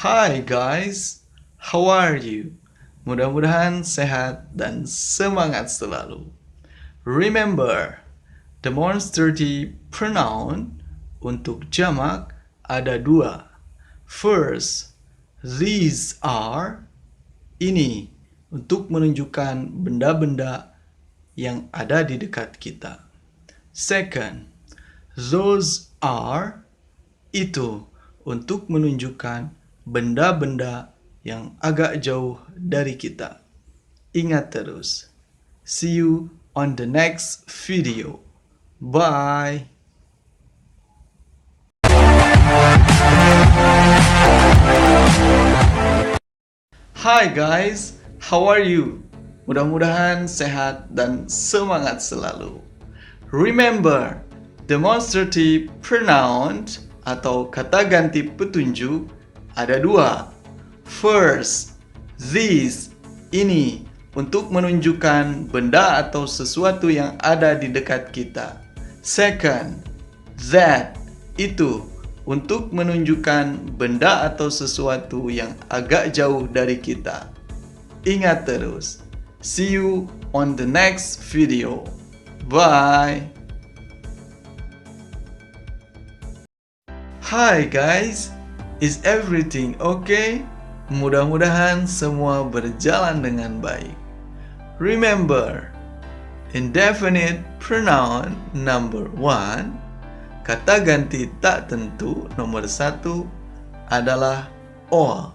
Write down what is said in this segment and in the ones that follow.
Hi guys, how are you? Mudah-mudahan sehat dan semangat selalu. Remember, demonstrative pronoun untuk jamak ada dua. First, these are, ini untuk menunjukkan benda-benda yang ada di dekat kita. Second, those are, itu untuk menunjukkan benda-benda yang agak jauh dari kita. Ingat terus. See you on the next video. Bye. Hi guys, how are you? Mudah-mudahan sehat dan semangat selalu. Remember, demonstrative pronoun atau kata ganti petunjuk ada dua. First, this, ini untuk menunjukkan benda atau sesuatu yang ada di dekat kita. Second, that, itu untuk menunjukkan benda atau sesuatu yang agak jauh dari kita. Ingat terus. See you on the next video. Bye. Hi guys, is everything okay? Mudah-mudahan semua berjalan dengan baik. Remember, indefinite pronoun number 1, kata ganti tak tentu nomor 1 adalah all.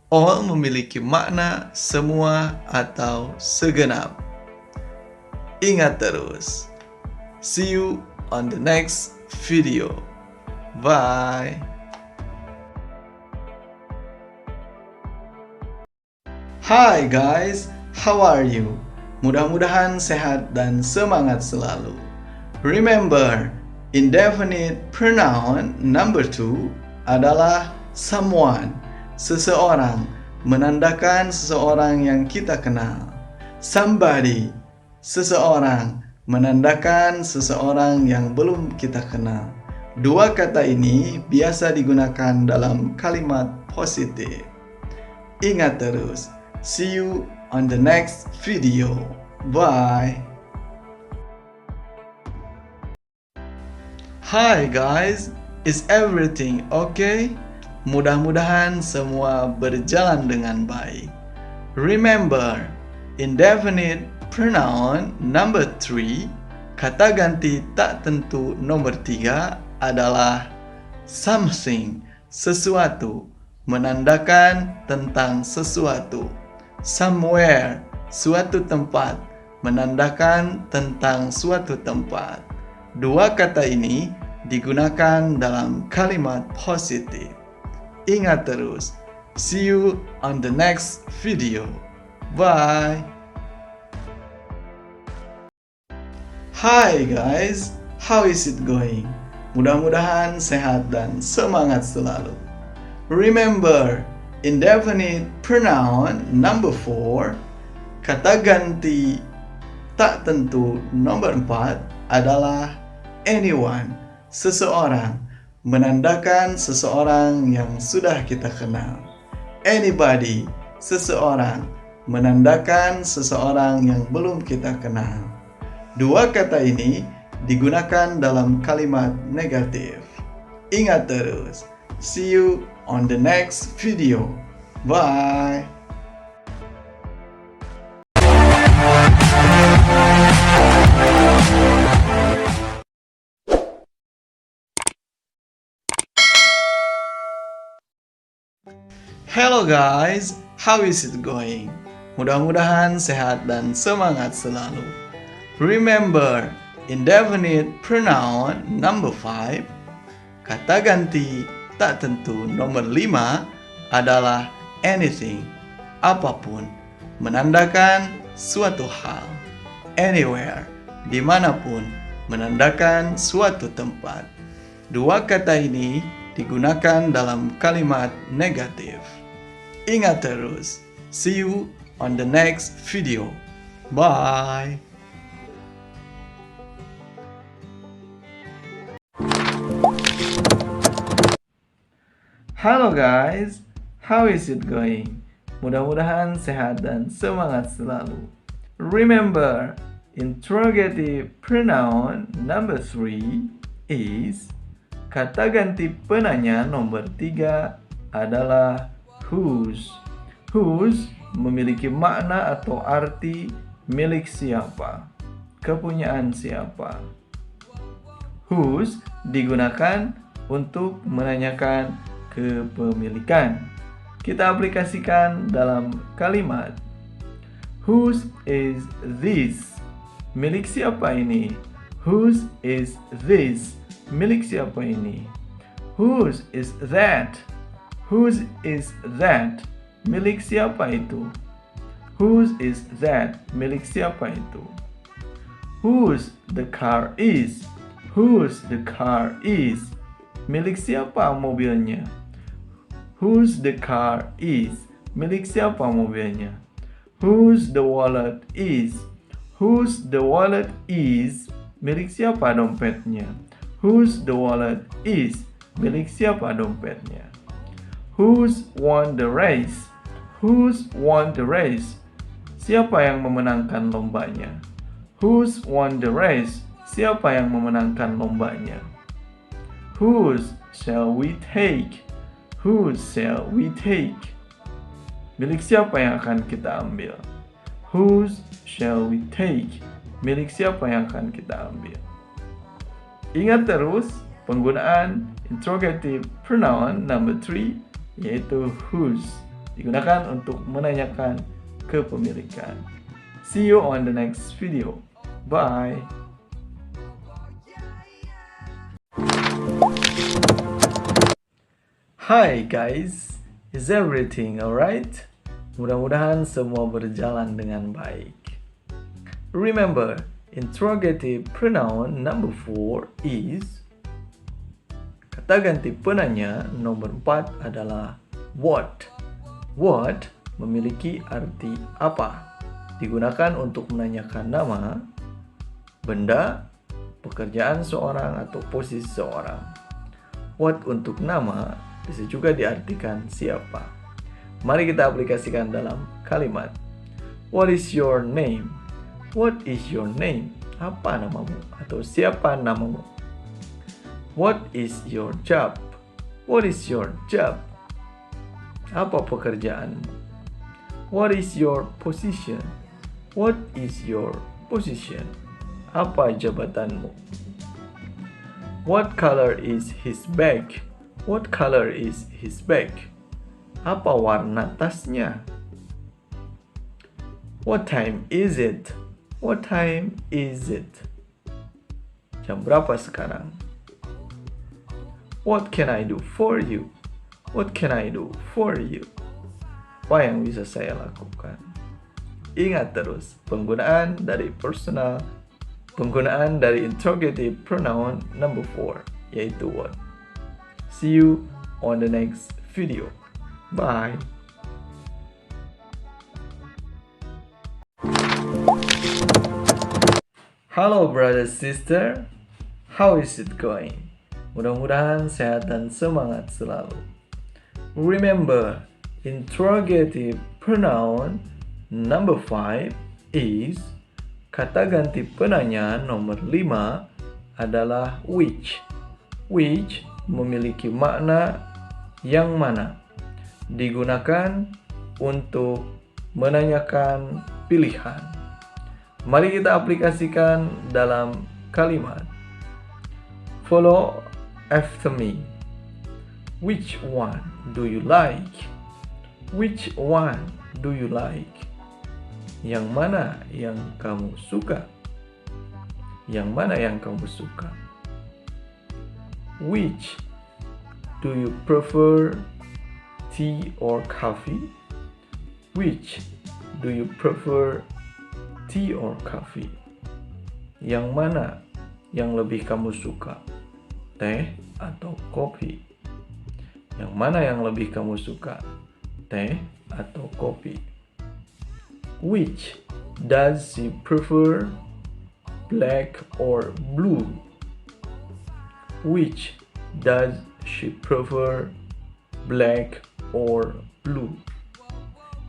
All memiliki makna semua atau segenap. Ingat terus. See you on the next video. Bye. Hi guys, how are you? Mudah-mudahan sehat dan semangat selalu. Remember, indefinite pronoun number 2 adalah someone, seseorang, menandakan seseorang yang kita kenal. Somebody, seseorang, menandakan seseorang yang belum kita kenal. Dua kata ini biasa digunakan dalam kalimat positif. Ingat terus. See you on the next video. Bye. Hi guys, is everything okay? Mudah-mudahan semua berjalan dengan baik. Remember, indefinite pronoun number 3, kata ganti tak tentu nomor 3 adalah something, sesuatu, menandakan tentang sesuatu. Somewhere, suatu tempat, menandakan tentang suatu tempat. Dua kata ini digunakan dalam kalimat positif. Ingat terus. See you on the next video. Bye. Hi guys, how is it going? Mudah-mudahan sehat dan semangat selalu. Remember, indefinite pronoun number 4, kata ganti tak tentu nomor 4 adalah anyone, seseorang, menandakan seseorang yang sudah kita kenal. Anybody, seseorang, menandakan seseorang yang belum kita kenal. Dua kata ini digunakan dalam kalimat negatif. Ingat terus. See you on the next video. Bye. Hello guys, how is it going? Mudah-mudahan sehat dan semangat selalu. Remember, indefinite pronoun number 5, kata ganti tak tentu nomor 5 adalah anything, apapun, menandakan suatu hal. Anywhere, dimanapun, menandakan suatu tempat. Dua kata ini digunakan dalam kalimat negatif. Ingat terus. See you on the next video. Bye. Halo guys, How is it going? Mudah-mudahan sehat dan semangat selalu. Remember, interrogative pronoun number 3 is kata ganti penanya nomor 3 adalah whose. Whose memiliki makna atau arti milik siapa, kepunyaan siapa. Whose digunakan untuk menanyakan kepemilikan. Kita aplikasikan dalam kalimat. Whose is this? Milik siapa ini? Whose is this? Milik siapa ini? Whose is that? Whose is that? Milik siapa itu? Whose is that? Milik siapa itu? Whose the car is? Whose the car is? Milik siapa mobilnya? Whose the car is? Milik siapa mobilnya? Whose the wallet is? Whose the wallet is? Milik siapa dompetnya? Whose the wallet is? Milik siapa dompetnya? Who's won the race? Who's won the race? Siapa yang memenangkan lombanya? Who's won the race? Siapa yang memenangkan lombanya? Whose shall we take? Whose shall we take? Milik siapa yang akan kita ambil? Whose shall we take? Milik siapa yang akan kita ambil? Ingat terus penggunaan interrogative pronoun number 3 yaitu whose digunakan untuk menanyakan kepemilikan. See you on the next video. Bye. Hi guys, is everything alright? Mudah-mudahan semua berjalan dengan baik. Remember, interrogative pronoun number 4 is kata ganti penanya nomor 4 adalah what. What memiliki arti apa? Digunakan untuk menanyakan nama, benda, pekerjaan seorang atau posisi seorang. What untuk nama bisa juga diartikan siapa. Mari kita aplikasikan dalam kalimat. What is your name? What is your name? Apa namamu atau siapa namamu? What is your job? What is your job? Apa pekerjaanmu? What is your position? What is your position? Apa jabatanmu? What color is his bag? What color is his bag? Apa warna tasnya? What time is it? What time is it? Jam berapa sekarang? What can I do for you? What can I do for you? Apa yang bisa saya lakukan? Ingat terus penggunaan dari interrogative pronoun number 4 yaitu what. See you on the next video. Bye. Hello brother sister, how is it going? Mudah-mudahan sehat dan semangat selalu. Remember, interrogative pronoun number 5 is kata ganti penanya nomor 5 adalah which. Which memiliki makna yang mana, digunakan untuk menanyakan pilihan. Mari kita aplikasikan dalam kalimat. Follow after me. Which one do you like? Which one do you like? Yang mana yang kamu suka? Yang mana yang kamu suka? Which do you prefer, tea or coffee? Which do you prefer, tea or coffee? Yang mana yang lebih kamu suka, teh atau kopi? Yang mana yang lebih kamu suka, teh atau kopi? Which does she prefer, black or blue? Which does she prefer, black or blue?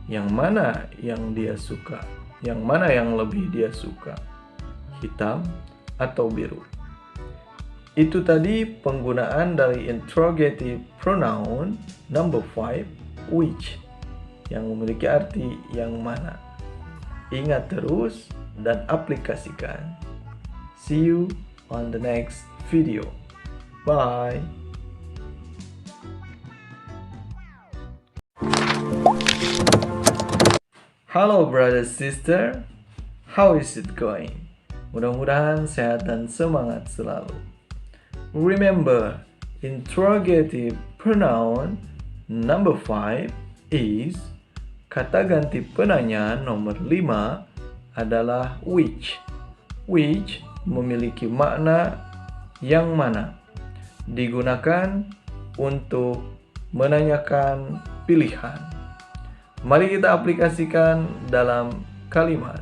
Yang mana yang dia suka? Yang mana yang lebih dia suka? Hitam atau biru? Itu tadi penggunaan dari interrogative pronoun number 5, which, yang memiliki arti yang mana. Ingat terus dan aplikasikan. See you on the next video. Bye. Halo brother sister, how is it going? Mudah-mudahan sehat dan semangat selalu. Remember, interrogative pronoun number 5 is, kata ganti penanya nomor 5 adalah which. Which memiliki makna yang mana, digunakan untuk menanyakan pilihan. Mari kita aplikasikan dalam kalimat.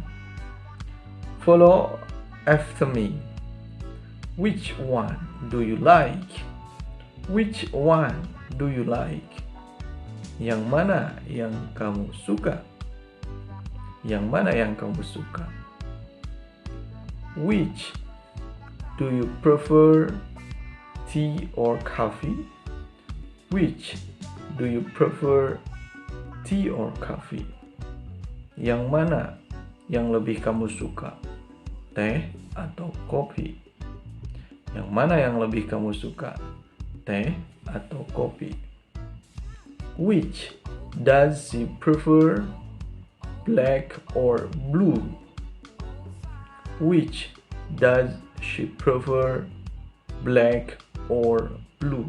Follow after me. Which one do you like? Which one do you like? Yang mana yang kamu suka? Yang mana yang kamu suka? Which do you prefer, tea or coffee? Which do you prefer, tea or coffee? Yang mana yang lebih kamu suka? Teh atau kopi? Yang mana yang lebih kamu suka? Teh atau kopi? Which does she prefer, black or blue? Which does she prefer, black or blue?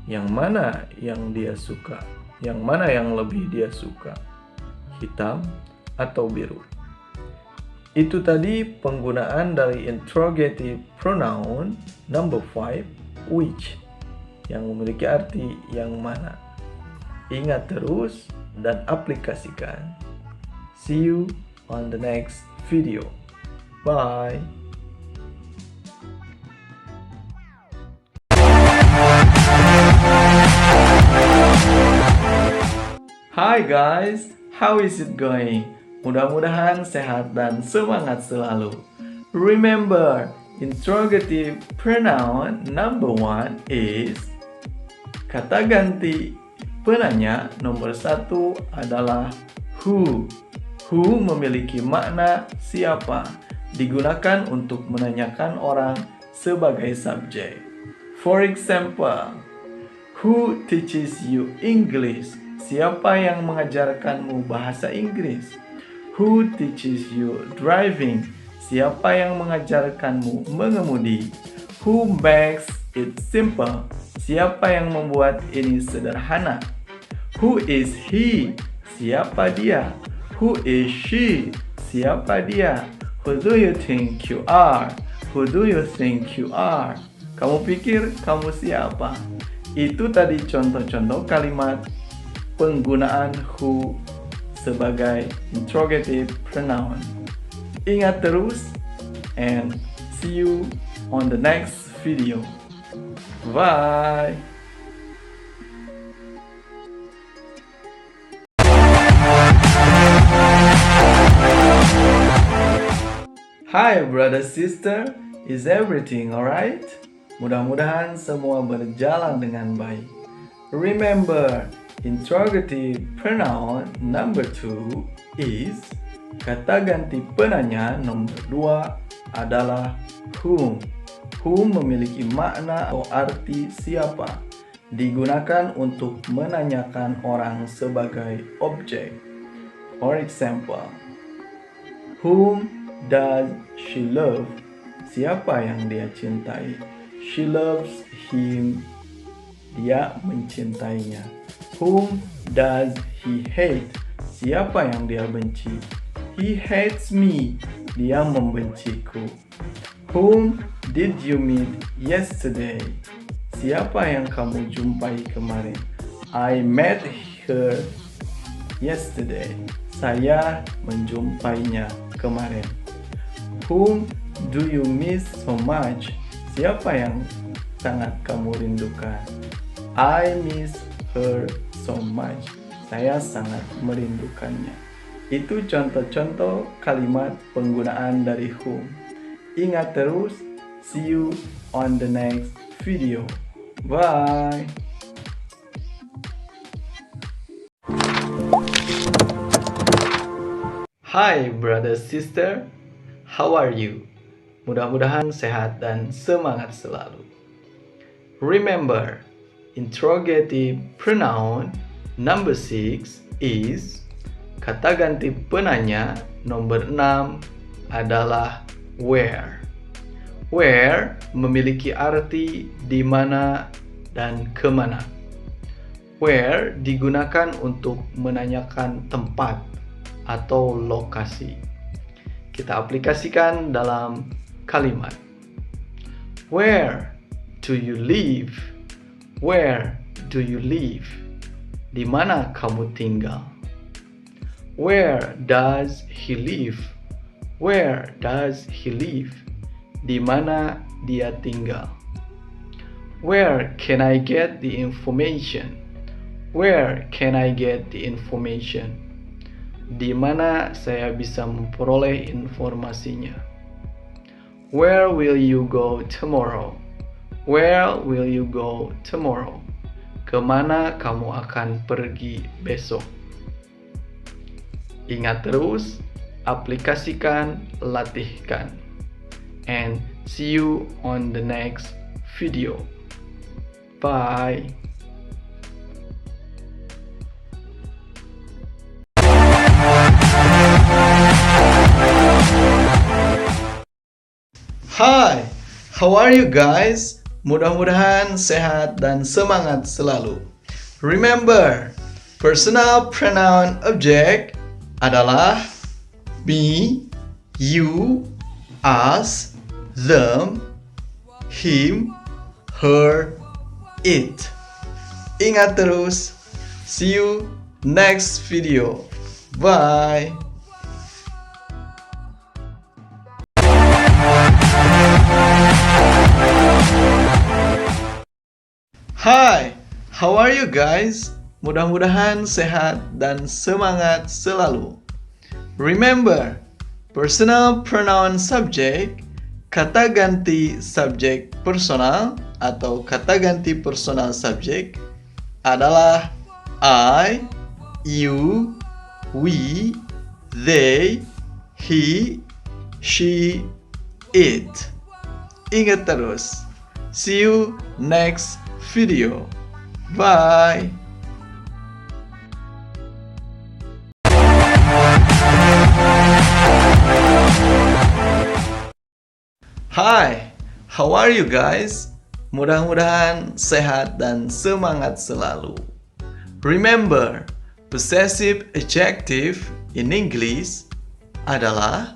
Yang mana yang dia suka? Yang mana yang lebih dia suka? Hitam atau biru? Itu tadi penggunaan dari interrogative pronoun number 5, which, yang memiliki arti yang mana. Ingat terus dan aplikasikan. See you on the next video. Bye. Hi guys, how is it going? Mudah-mudahan sehat dan semangat selalu. Remember, interrogative pronoun number 1 is, kata ganti penanya nomor 1 adalah who. Who memiliki makna siapa, digunakan untuk menanyakan orang sebagai subjek. For example, who teaches you English? Siapa yang mengajarkanmu bahasa Inggris? Who teaches you driving? Siapa yang mengajarkanmu mengemudi? Who makes it simple? Siapa yang membuat ini sederhana? Who is he? Siapa dia? Who is she? Siapa dia? Who do you think you are? Who do you think you are? Kamu pikir kamu siapa? Itu tadi contoh-contoh kalimat penggunaan who sebagai interrogative pronoun. Ingat terus and see you on the next video. Bye. Hi brother sister, is everything alright? Mudah-mudahan semua berjalan dengan baik. Remember, interrogative pronoun number 2 is, kata ganti penanya nomor 2 adalah whom. Whom memiliki makna atau arti siapa, digunakan untuk menanyakan orang sebagai objek. For example, whom does she love? Siapa yang dia cintai? She loves him. Dia mencintainya. Whom does he hate? Siapa yang dia benci? He hates me. Dia membenciku. Whom did you meet yesterday? Siapa yang kamu jumpai kemarin? I met her yesterday. Saya menjumpainya kemarin. Whom do you miss so much? Siapa yang sangat kamu rindukan? I miss her so much. Saya sangat merindukannya. Itu contoh-contoh kalimat penggunaan dari whom. Ingat terus, see you on the next video. Bye. Hi brother sister, how are you? Mudah-mudahan sehat dan semangat selalu. Remember, interrogative pronoun number 6 is, kata ganti penanya nomor 6 adalah where. Where memiliki arti di mana dan kemana. Where digunakan untuk menanyakan tempat atau lokasi. Kita aplikasikan dalam kalimat. Where do you live? Where do you live? Di mana kamu tinggal? Where does he live? Where does he live? Di mana dia tinggal? Where can I get the information? Where can I get the information? Di mana saya bisa memperoleh informasinya? Where will you go tomorrow? Where will you go tomorrow? Kemana kamu akan pergi besok? Ingat terus, aplikasikan, latihkan. And see you on the next video. Bye. Hi, how are you guys? Mudah-mudahan sehat dan semangat selalu. Remember, personal pronoun object adalah me, you, us, them, him, her, it. Ingat terus. See you next video. Bye. Hi, how are you guys? Mudah-mudahan sehat dan semangat selalu. Remember, personal pronoun subject, kata ganti subjek personal atau kata ganti personal subject adalah I, you, we, they, he, she, it. Ingat terus. See you next video. Bye. Hi, how are you guys? Mudah-mudahan sehat dan semangat selalu. Remember, possessive adjective in English adalah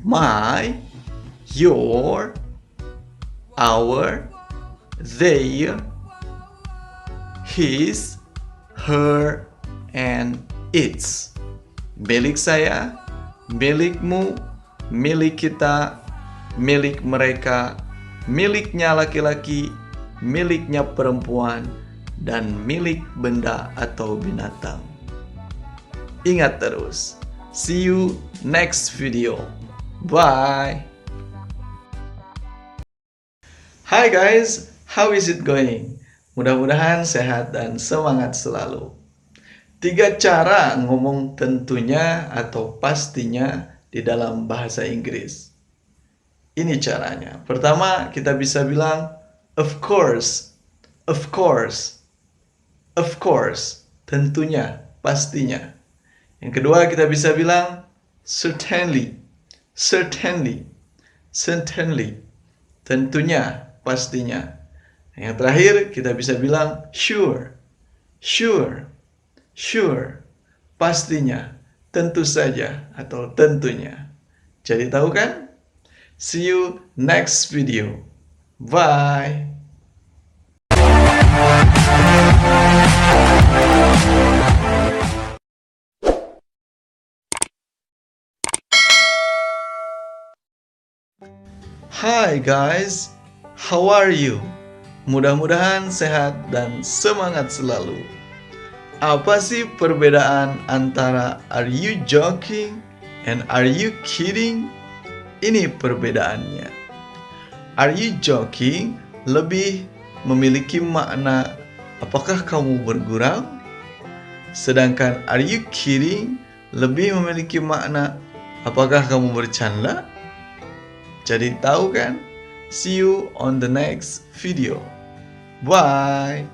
my, your, our, their, his, her, and its. Milik saya, milikmu, milik kita, milik mereka, miliknya laki-laki, miliknya perempuan, dan milik benda atau binatang. Ingat terus. See you next video. Bye. Hi guys, how is it going? Mudah-mudahan sehat dan semangat selalu. 3 cara ngomong tentunya atau pastinya di dalam bahasa Inggris. Ini caranya. Pertama, kita bisa bilang of course, of course, of course, tentunya, pastinya. Yang kedua, kita bisa bilang certainly, certainly, certainly, tentunya, pastinya. Yang terakhir, kita bisa bilang sure, sure, sure, pastinya, tentu saja, atau tentunya. Jadi tahu kan? See you next video. Bye. Hi guys, how are you? Mudah-mudahan sehat dan semangat selalu. Apa sih perbedaan antara are you joking and are you kidding? Ini perbedaannya. Are you joking lebih memiliki makna apakah kamu bergurau? Sedangkan are you kidding lebih memiliki makna apakah kamu bercanda? Jadi tahu kan? See you on the next video. Bye.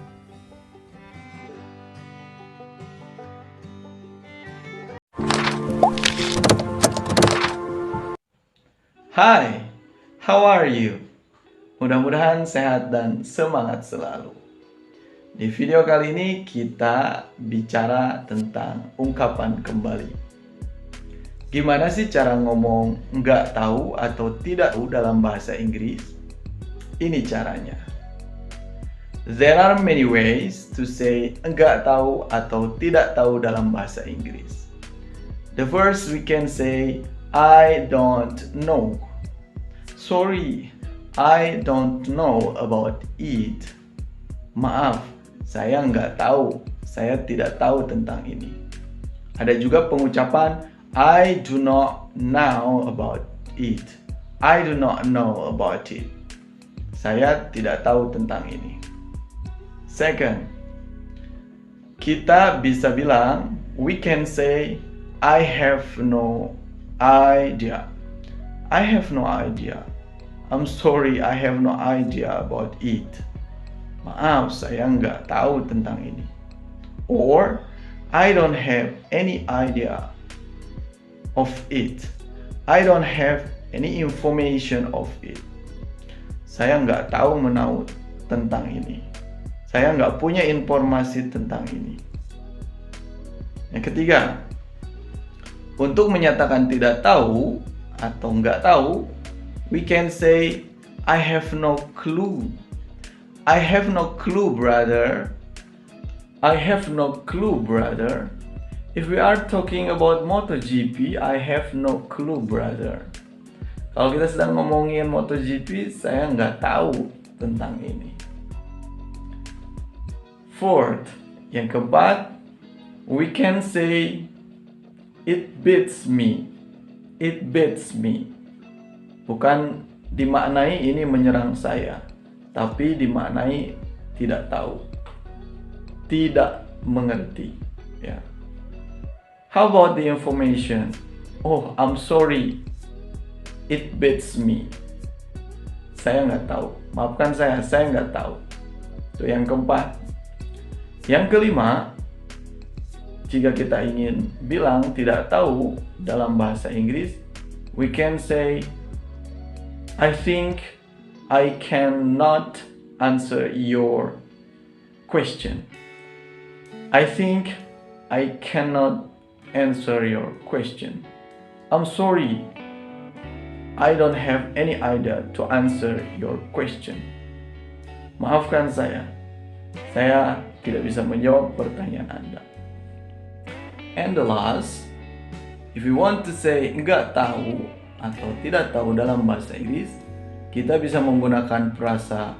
Hi, how are you? Mudah-mudahan sehat dan semangat selalu. Di video kali ini kita bicara tentang ungkapan kembali. Gimana sih cara ngomong nggak tahu atau tidak tahu dalam bahasa Inggris? Ini caranya. There are many ways to say nggak tahu atau tidak tahu dalam bahasa Inggris. The first we can say I don't know. Sorry, I don't know about it. Maaf, saya nggak tahu. Saya tidak tahu tentang ini. Ada juga pengucapan I do not know about it. I do not know about it. Saya tidak tahu tentang ini. Second, kita bisa bilang, we can say I have no idea. I have no idea. I'm sorry, I have no idea about it. Maaf, saya nggak tahu tentang ini. Or, I don't have any idea of it. I don't have any information of it. Saya nggak tahu menahu tentang ini. Saya nggak punya informasi tentang ini. Yang ketiga, untuk menyatakan tidak tahu atau nggak tahu, we can say, I have no clue. I have no clue, brother. I have no clue, brother. If we are talking about MotoGP, I have no clue, brother. Kalau kita sedang ngomongin MotoGP, saya nggak tahu tentang ini. Fourth, yang keempat, we can say, it beats me. It beats me. Bukan dimaknai ini menyerang saya, tapi dimaknai tidak tahu, tidak mengerti. Ya. How about the information? Oh, I'm sorry, it beats me. Saya nggak tahu. Maafkan saya nggak tahu. Itu yang keempat. Yang kelima, jika kita ingin bilang tidak tahu dalam bahasa Inggris, we can say, I think I cannot answer your question. I think I cannot answer your question. I'm sorry, I don't have any idea to answer your question. Maafkan saya tidak bisa menjawab pertanyaan Anda. And the last, if you want to say nggak tahu atau tidak tahu dalam bahasa Inggris, kita bisa menggunakan frasa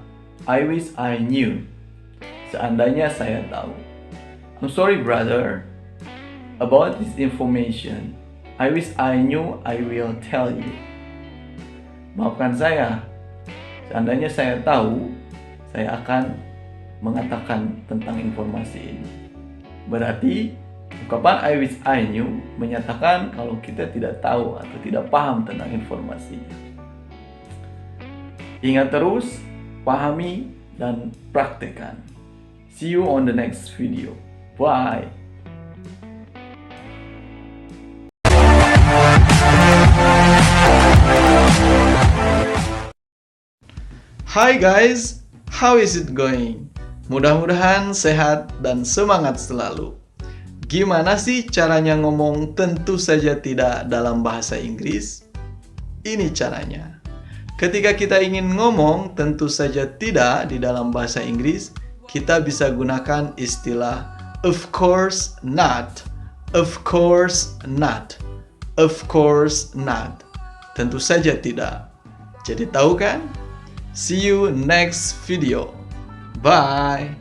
I wish I knew. Seandainya saya tahu. I'm sorry, brother, about this information. I wish I knew, I will tell you. Maafkan saya, seandainya saya tahu, saya akan mengatakan tentang informasi ini. Berarti ungkapan I wish I knew menyatakan kalau kita tidak tahu atau tidak paham tentang informasinya. Ingat terus, pahami dan praktekkan. See you on the next video. Bye. Hi guys, how is it going? Mudah-mudahan sehat dan semangat selalu. Gimana sih caranya ngomong tentu saja tidak dalam bahasa Inggris? Ini caranya. Ketika kita ingin ngomong tentu saja tidak di dalam bahasa Inggris, kita bisa gunakan istilah of course not, of course not, of course not. Tentu saja tidak. Jadi tahu kan? See you next video. Bye.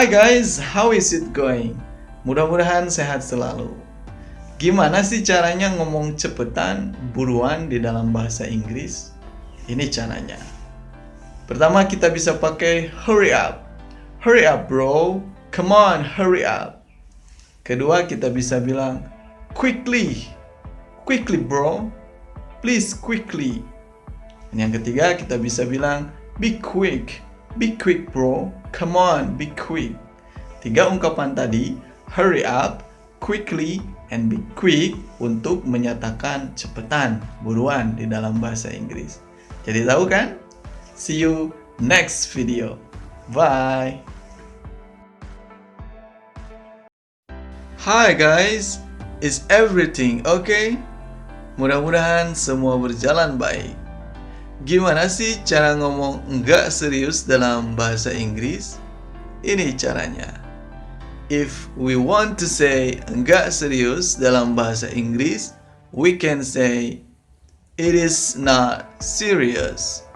Hi guys, how is it going? Mudah-mudahan sehat selalu. Gimana sih caranya ngomong cepetan, buruan di dalam bahasa Inggris? Ini caranya. Pertama kita bisa pakai hurry up. Hurry up bro, come on hurry up. Kedua kita bisa bilang quickly. Quickly bro, please quickly. Dan yang ketiga kita bisa bilang be quick. Be quick bro, come on be quick. 3 ungkapan tadi, hurry up, quickly, and be quick untuk menyatakan cepetan, buruan di dalam bahasa Inggris. Jadi tahu kan? See you next video. Bye. Hi guys, is everything okay? Mudah-mudahan semua berjalan baik. Gimana sih cara ngomong enggak serius dalam bahasa Inggris? Ini caranya. If we want to say enggak serius dalam bahasa Inggris, we can say it is not serious.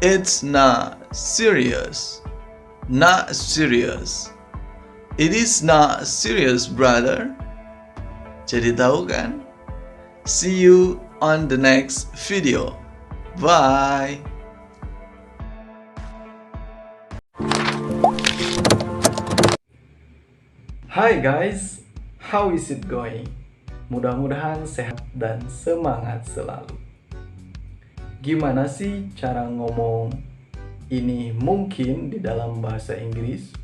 It's not serious. Not serious. It is not serious, brother. Jadi tahu kan? See you on the next video. Bye. Hi guys, how is it going? Mudah-mudahan sehat dan semangat selalu. Gimana sih cara ngomong ini mungkin di dalam bahasa Inggris?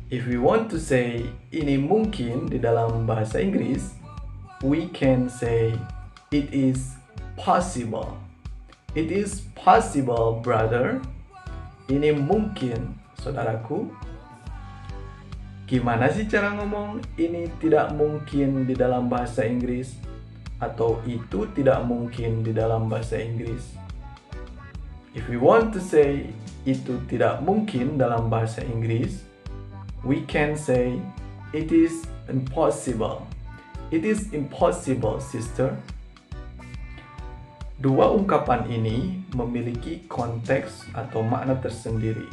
If we want to say ini mungkin di dalam bahasa Inggris, we can say it is possible. It is possible, brother. Ini mungkin, saudaraku. Gimana sih cara ngomong ini tidak mungkin di dalam bahasa Inggris? Atau itu tidak mungkin di dalam bahasa Inggris? If we want to say itu tidak mungkin dalam bahasa Inggris, we can say it is impossible. It is impossible, sister. Dua ungkapan ini memiliki konteks atau makna tersendiri.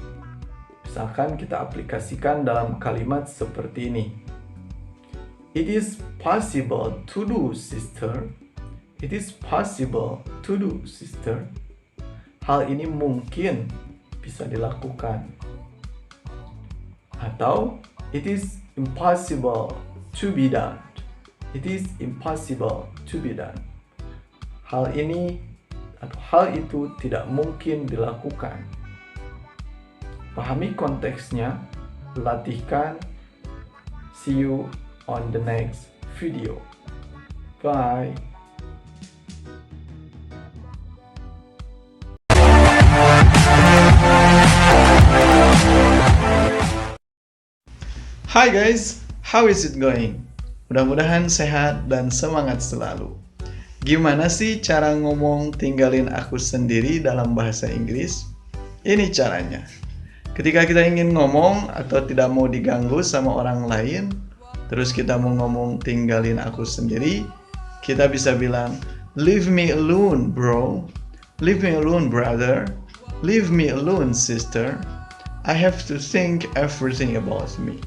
Misalkan kita aplikasikan dalam kalimat seperti ini. It is possible to do, sister. It is possible to do, sister. Hal ini mungkin bisa dilakukan. Atau it is impossible to be done. It is impossible to be done. Hal ini atau hal itu tidak mungkin dilakukan. Pahami konteksnya, latihkan. See you on the next video. Bye. Hi guys, how is it going? Mudah-mudahan sehat dan semangat selalu. Gimana sih cara ngomong tinggalin aku sendiri dalam bahasa Inggris? Ini caranya. Ketika kita ingin ngomong atau tidak mau diganggu sama orang lain, terus kita mau ngomong tinggalin aku sendiri, kita bisa bilang, leave me alone bro, leave me alone brother, leave me alone sister, I have to think everything about me.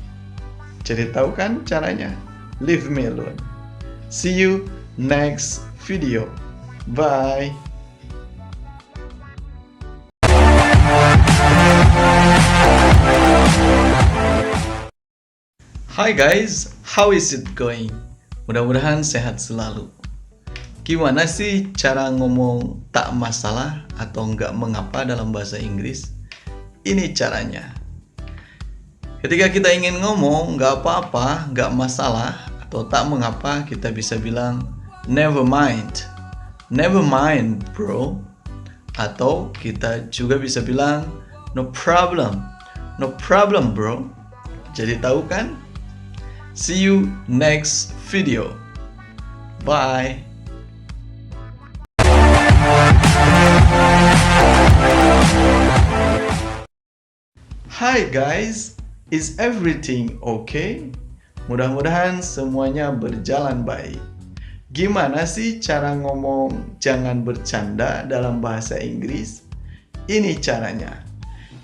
Jadi tahu kan caranya? Leave me alone. See you next video. Bye. Hi guys, how is it going? Mudah-mudahan sehat selalu. Gimana sih cara ngomong tak masalah atau nggak mengapa dalam bahasa Inggris? Ini caranya. Ketika kita ingin ngomong nggak apa-apa, nggak masalah, atau tak mengapa, kita bisa bilang never mind. Never mind bro. Atau kita juga bisa bilang no problem. No problem bro. Jadi tahu kan? See you next video. Bye. Hi guys, is everything okay? Mudah-mudahan semuanya berjalan baik. Gimana sih cara ngomong jangan bercanda dalam bahasa Inggris? Ini caranya.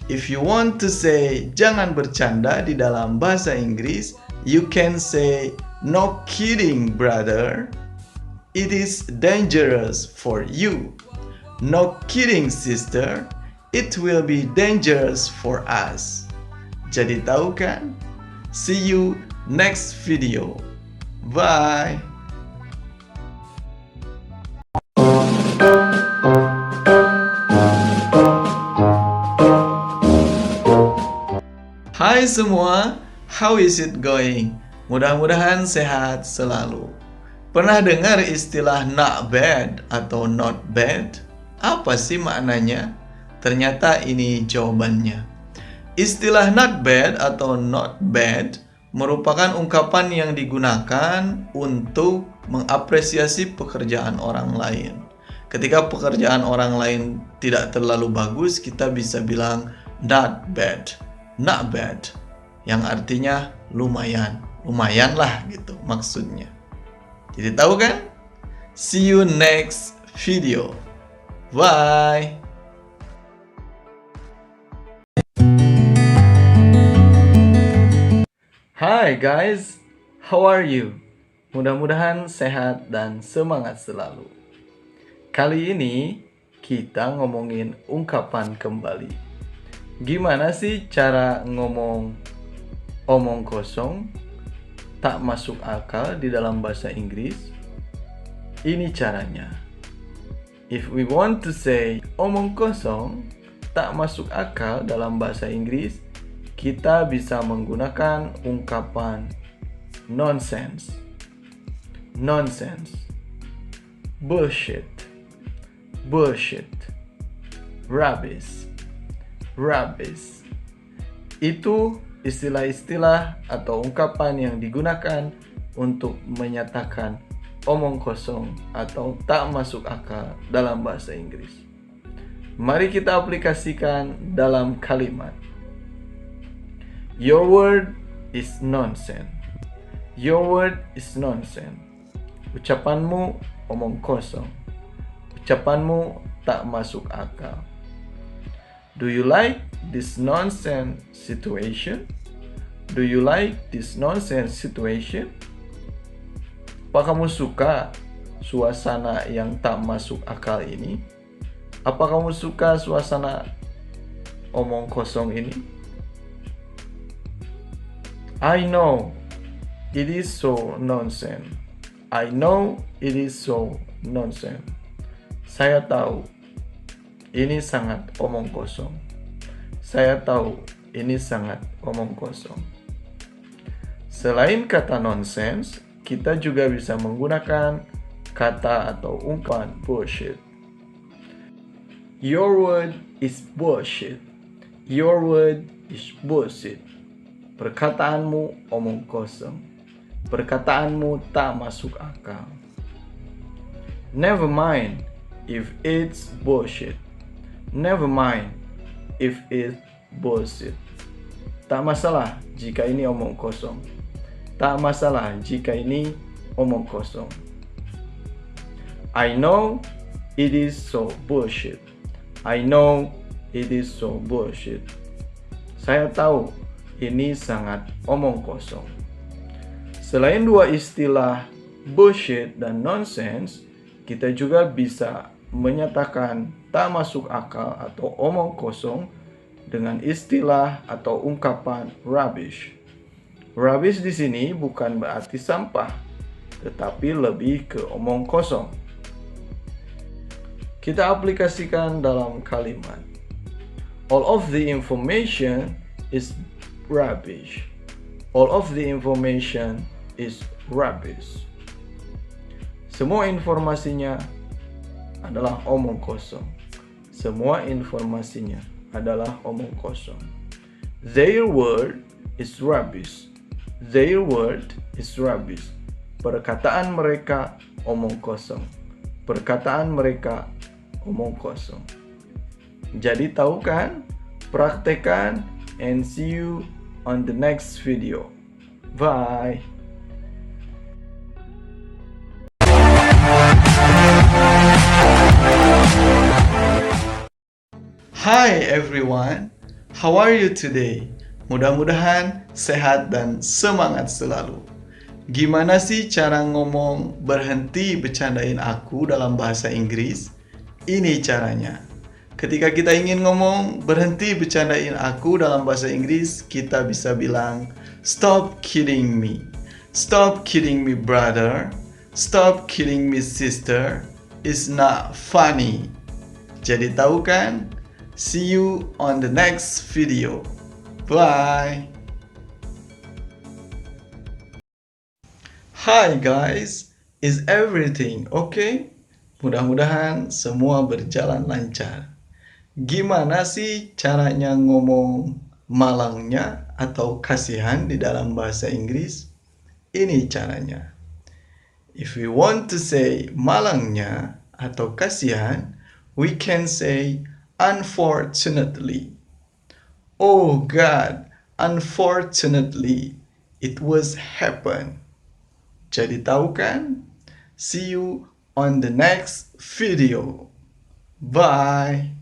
If you want to say jangan bercanda di dalam bahasa Inggris, you can say no kidding brother. It is dangerous for you. No kidding sister. It will be dangerous for us. Jadi tahu kan? See you next video. Bye. Hai semua, how is it going? Mudah-mudahan sehat selalu. Pernah dengar istilah not bad atau not bad? Apa sih maknanya? Ternyata ini jawabannya. Istilah not bad atau not bad merupakan ungkapan yang digunakan untuk mengapresiasi pekerjaan orang lain. Ketika pekerjaan orang lain tidak terlalu bagus, kita bisa bilang not bad. Not bad, yang artinya lumayan, lumayan lah gitu maksudnya. Jadi tahu kan? See you next video. Bye. Hi guys, how are you? Mudah-mudahan sehat dan semangat selalu. Kali ini kita ngomongin ungkapan kembali. Gimana sih cara ngomong omong kosong tak masuk akal di dalam bahasa Inggris? Ini caranya. If we want to say omong kosong tak masuk akal dalam bahasa Inggris, kita bisa menggunakan ungkapan nonsense, nonsense, bullshit, bullshit, rubbish, rubbish. Itu istilah-istilah atau ungkapan yang digunakan untuk menyatakan omong kosong atau tak masuk akal dalam bahasa Inggris. Mari kita aplikasikan dalam kalimat. Your word is nonsense. Your word is nonsense. Ucapanmu omong kosong. Ucapanmu tak masuk akal. Do you like this nonsense situation? Do you like this nonsense situation? Apa kamu suka suasana yang tak masuk akal ini? Apa kamu suka suasana omong kosong ini? I know it is so nonsense. I know it is so nonsense. Saya tahu ini sangat omong kosong. Saya tahu ini sangat omong kosong. Selain kata nonsense, kita juga bisa menggunakan kata atau ungkapan bullshit. Your word is bullshit. Your word is bullshit. Perkataanmu omong kosong. Perkataanmu tak masuk akal. Never mind if it's bullshit. Never mind if it's bullshit. Tak masalah jika ini omong kosong. Tak masalah jika ini omong kosong. I know it is so bullshit. I know it is so bullshit. Saya tahu ini sangat omong kosong. Selain dua istilah bullshit dan nonsense, kita juga bisa menyatakan tak masuk akal atau omong kosong dengan istilah atau ungkapan rubbish. Rubbish di sini bukan berarti sampah, tetapi lebih ke omong kosong. Kita aplikasikan dalam kalimat. All of the information is rubbish. All of the information is rubbish. Semua informasinya adalah omong kosong. Semua informasinya adalah omong kosong. Their word is rubbish. Their word is rubbish. Perkataan mereka omong kosong. Perkataan mereka omong kosong. Jadi tahu kan? Praktekkan and see you on the next video. Bye. Hi everyone, How are you today? Mudah-mudahan sehat dan semangat selalu. Gimana sih cara ngomong berhenti bercandain aku dalam bahasa Inggris? Ini caranya. Ketika kita ingin ngomong berhenti bercandain aku dalam bahasa Inggris, kita bisa bilang stop kidding me. Stop kidding me brother. Stop kidding me sister. It's not funny. Jadi tahu kan? See you on the next video. Bye. Hi guys, is everything okay? Mudah-mudahan semua berjalan lancar. Gimana sih caranya ngomong malangnya atau kasihan di dalam bahasa Inggris? Ini caranya. If we want to say malangnya atau kasihan, we can say unfortunately. Oh God, unfortunately, it was happen. Jadi tahu kan? See you on the next video. Bye.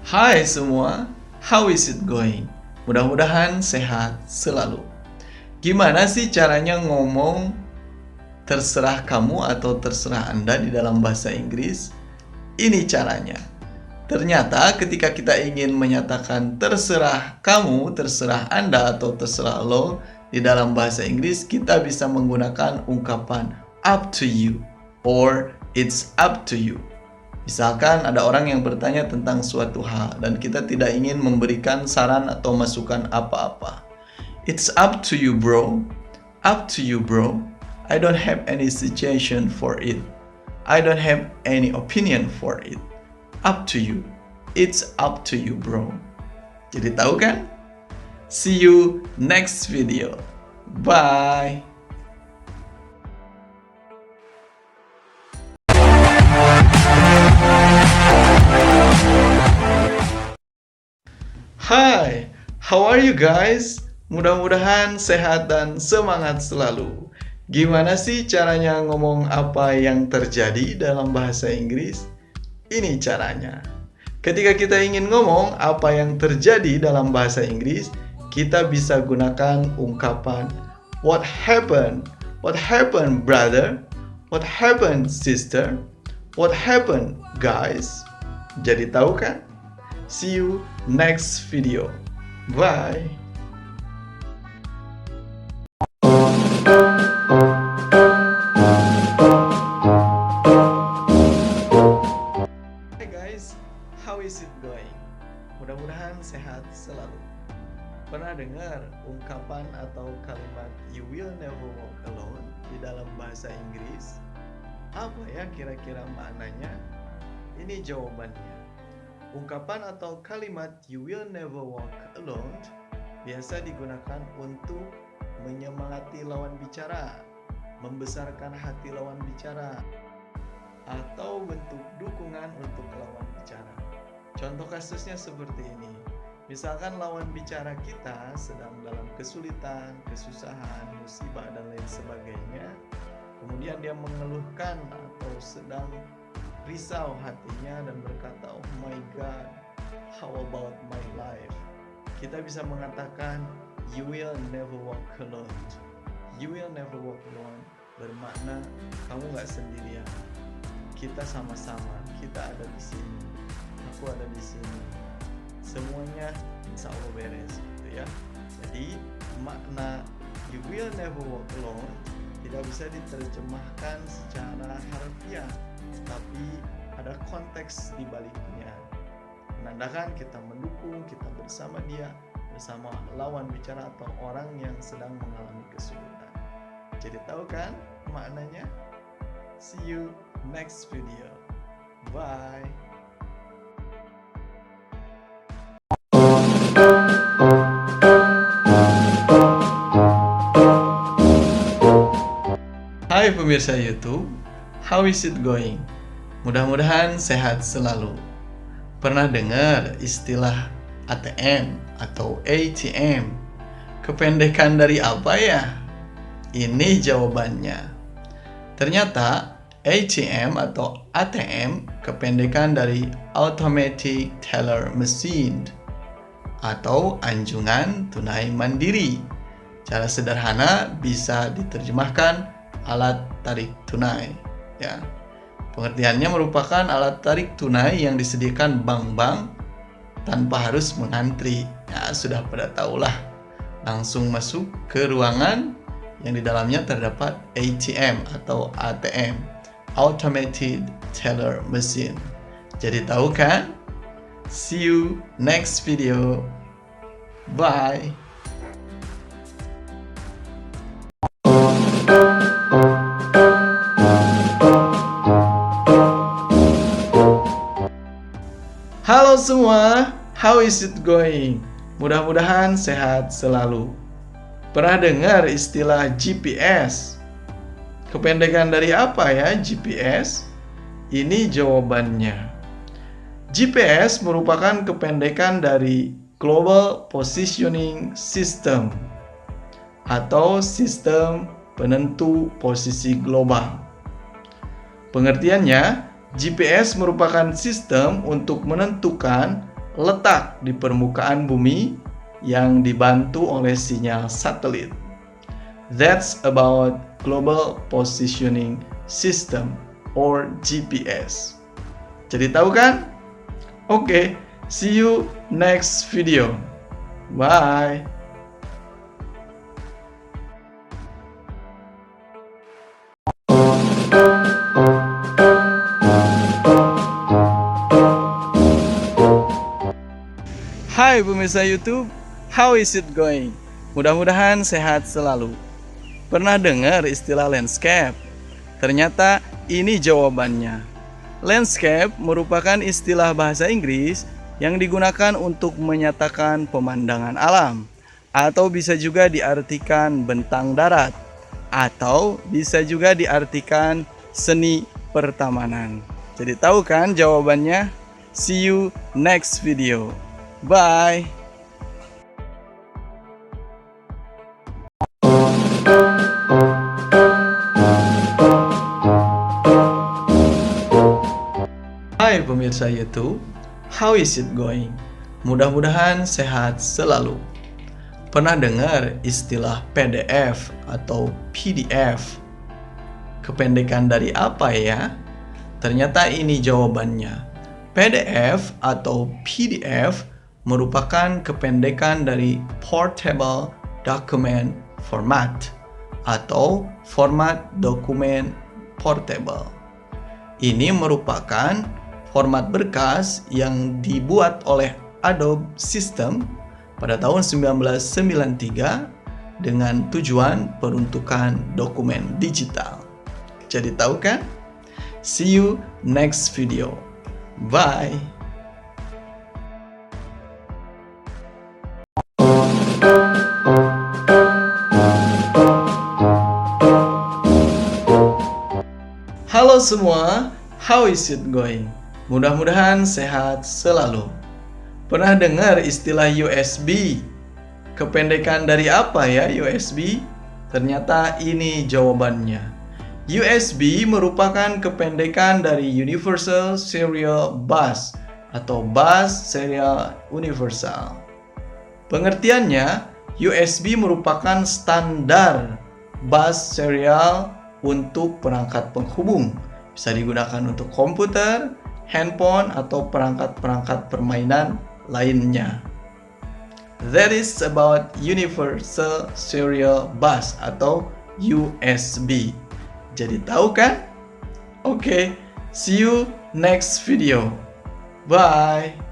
Hai semua, how is it going? Mudah-mudahan sehat selalu. Gimana sih caranya ngomong terserah kamu atau terserah Anda di dalam bahasa Inggris? Ini caranya. Ternyata ketika kita ingin menyatakan terserah kamu, terserah Anda, atau terserah lo di dalam bahasa Inggris, kita bisa menggunakan ungkapan up to you or it's up to you. Misalkan ada orang yang bertanya tentang suatu hal dan kita tidak ingin memberikan saran atau masukan apa-apa. It's up to you bro. Up to you bro. I don't have any suggestion for it. I don't have any opinion for it. Up to you. It's up to you bro. Jadi tahu kan? See you next video. Bye. Hai, how are you guys? Mudah-mudahan sehat dan semangat selalu. Gimana sih caranya ngomong apa yang terjadi dalam bahasa Inggris? Ini caranya. Ketika kita ingin ngomong apa yang terjadi dalam bahasa Inggris, kita bisa gunakan ungkapan what happened? What happened brother? What happened sister? What happened guys? Jadi tahu kan? See you next video. Bye. Hey guys, how is it going? Mudah-mudahan sehat selalu. Pernah dengar ungkapan atau kalimat you will never walk alone di dalam bahasa Inggris? Apa ya kira-kira maknanya? Ini jawabannya. Ungkapan atau kalimat you will never walk alone biasa digunakan untuk menyemangati lawan bicara, membesarkan hati lawan bicara, atau bentuk dukungan untuk lawan bicara. Contoh kasusnya seperti ini. Misalkan lawan bicara kita sedang dalam kesulitan, kesusahan, musibah, dan lain sebagainya. Kemudian dia mengeluhkan atau sedang risau hatinya dan berkata, oh my God, how about my life? Kita bisa mengatakan, you will never walk alone. You will never walk alone bermakna kamu gak sendirian. Kita sama-sama, kita ada di sini, aku ada di sini. Semuanya insya Allah beres, gitu ya. Jadi makna you will never walk alone tidak bisa diterjemahkan secara harfiah, tapi ada konteks di baliknya. Menandakan kita mendukung, kita bersama dia, bersama lawan bicara atau orang yang sedang mengalami kesulitan. Jadi tahu kan maknanya? See you next video. Bye. Hai pemirsa YouTube, how is it going? Mudah-mudahan sehat selalu. Pernah dengar istilah ATM atau ATM? Kependekan dari apa ya? Ini jawabannya. Ternyata ATM atau ATM kependekan dari Automatic Teller Machine atau anjungan tunai mandiri. Cara sederhana bisa diterjemahkan alat tarik tunai. Ya. Pengertiannya merupakan alat tarik tunai yang disediakan bank-bank tanpa harus mengantri. Ya, sudah pada tahulah. Langsung masuk ke ruangan yang di dalamnya terdapat ATM atau ATM, Automated Teller Machine. Jadi tahu kan? See you next video. Bye. Halo semua, how is it going? Mudah-mudahan sehat selalu. Pernah dengar istilah GPS? Kependekan dari apa ya GPS? Ini jawabannya. GPS merupakan kependekan dari Global Positioning System atau sistem penentu posisi global. Pengertiannya, GPS merupakan sistem untuk menentukan letak di permukaan bumi yang dibantu oleh sinyal satelit. That's about Global Positioning System or GPS. Jadi tahu kan? Oke, see you next video. Bye. Hai pemirsa YouTube, how is it going? Mudah-mudahan sehat selalu. Pernah dengar istilah landscape? Ternyata ini jawabannya. Landscape merupakan istilah bahasa Inggris yang digunakan untuk menyatakan pemandangan alam, atau bisa juga diartikan bentang darat, atau bisa juga diartikan seni pertamanan. Jadi tahu kan jawabannya? See you next video. Bye. Hai pemirsa YouTube, how is it going? Mudah-mudahan sehat selalu. Pernah dengar istilah PDF atau PDF? Kependekan dari apa ya? Ternyata ini jawabannya. PDF atau PDF merupakan kependekan dari Portable Document Format atau format dokumen portable. Ini merupakan format berkas yang dibuat oleh Adobe System pada tahun 1993 dengan tujuan peruntukan dokumen digital. Jadi tahu kan? See you next video. Bye. Halo semua, how is it going? Mudah-mudahan sehat selalu. Pernah dengar istilah USB? Kependekan dari apa ya USB? Ternyata ini jawabannya. USB merupakan kependekan dari Universal Serial Bus atau Bus Serial Universal. Pengertiannya, USB merupakan standar bus serial untuk perangkat penghubung. Bisa digunakan untuk komputer, handphone, atau perangkat-perangkat permainan lainnya. That is about Universal Serial Bus atau USB. Jadi tahu kan? Oke, see you next video. Bye.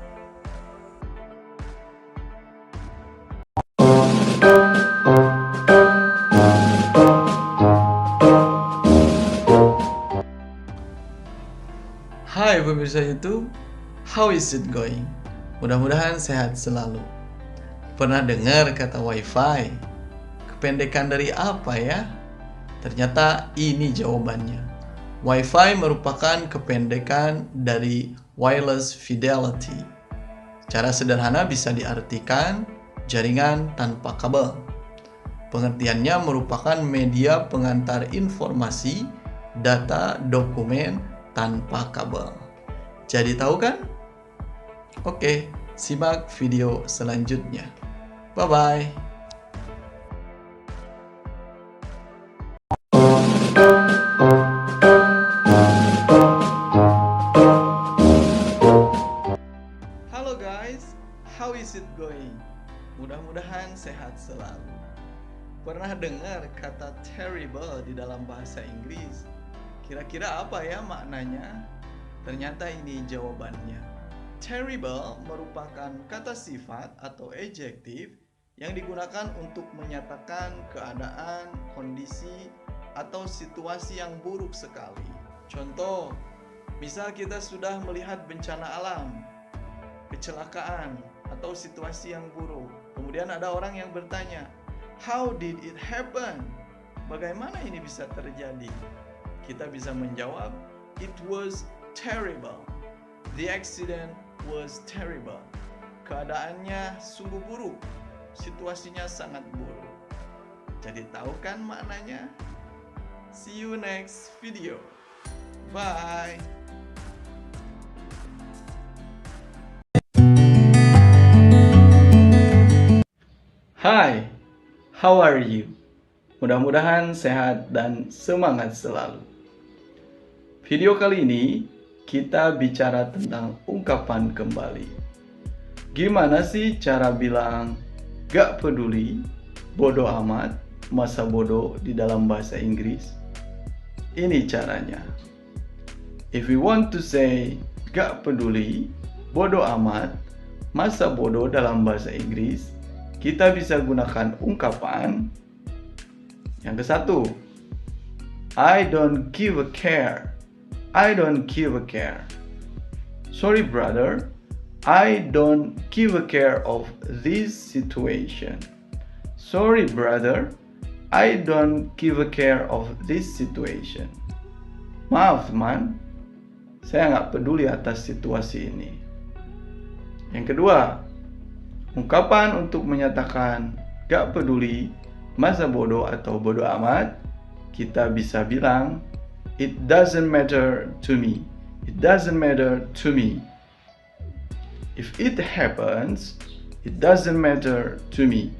Hai pemirsa YouTube, how is it going? Mudah-mudahan sehat selalu. Pernah dengar kata Wi-Fi? Kependekan dari apa ya? Ternyata ini jawabannya. Wi-Fi merupakan kependekan dari Wireless Fidelity. Cara sederhana bisa diartikan jaringan tanpa kabel. Pengertiannya merupakan media pengantar informasi data dokumen tanpa kabel. Jadi tahu kan? Oke, simak video selanjutnya. Bye-bye. Halo guys, how is it going? Mudah-mudahan sehat selalu. Pernah dengar kata terrible di dalam bahasa Inggris? Kira-kira apa ya maknanya? Ternyata ini jawabannya. Terrible merupakan kata sifat atau adjektif yang digunakan untuk menyatakan keadaan, kondisi, atau situasi yang buruk sekali. Contoh, misal kita sudah melihat bencana alam, kecelakaan, atau situasi yang buruk. Kemudian ada orang yang bertanya, how did it happen? Bagaimana ini bisa terjadi? Kita bisa menjawab, it was terrible. The accident was terrible. Keadaannya sungguh buruk. Situasinya sangat buruk. Jadi tahu kan maknanya? See you next video. Bye. Hai, how are you? Mudah-mudahan sehat dan semangat selalu. Video kali ini kita bicara tentang ungkapan kembali. Gimana sih cara bilang gak peduli, bodoh amat, masa bodoh di dalam bahasa Inggris? Ini caranya. If we want to say gak peduli, bodoh amat, masa bodoh dalam bahasa Inggris, kita bisa gunakan ungkapan yang ke-1, I don't give a care. I don't give a care. Sorry brother, I don't give a care of this situation. Sorry brother, I don't give a care of this situation. Maaf teman, saya nggak peduli atas situasi ini. Yang kedua, ungkapan untuk menyatakan gak peduli, masa bodoh atau bodoh amat, kita bisa bilang, it doesn't matter to me. It doesn't matter to me. If it happens, it doesn't matter to me.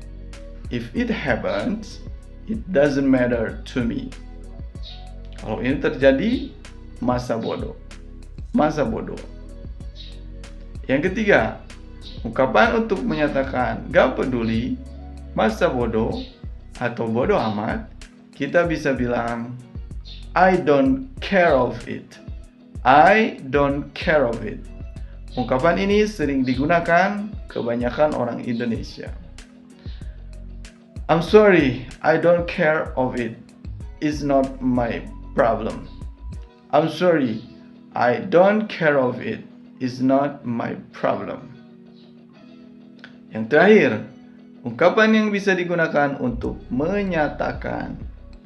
If it happens, it doesn't matter to me. Kalau ini terjadi, masa bodoh. Masa bodoh. Yang ketiga, ungkapan untuk menyatakan gak peduli, masa bodoh, atau bodoh amat, kita bisa bilang I don't care of it. I don't care of it. Ungkapan ini sering digunakan kebanyakan orang Indonesia. I'm sorry, I don't care of it. It's not my problem. I'm sorry, I don't care of it. It's not my problem. Yang terakhir, ungkapan yang bisa digunakan untuk menyatakan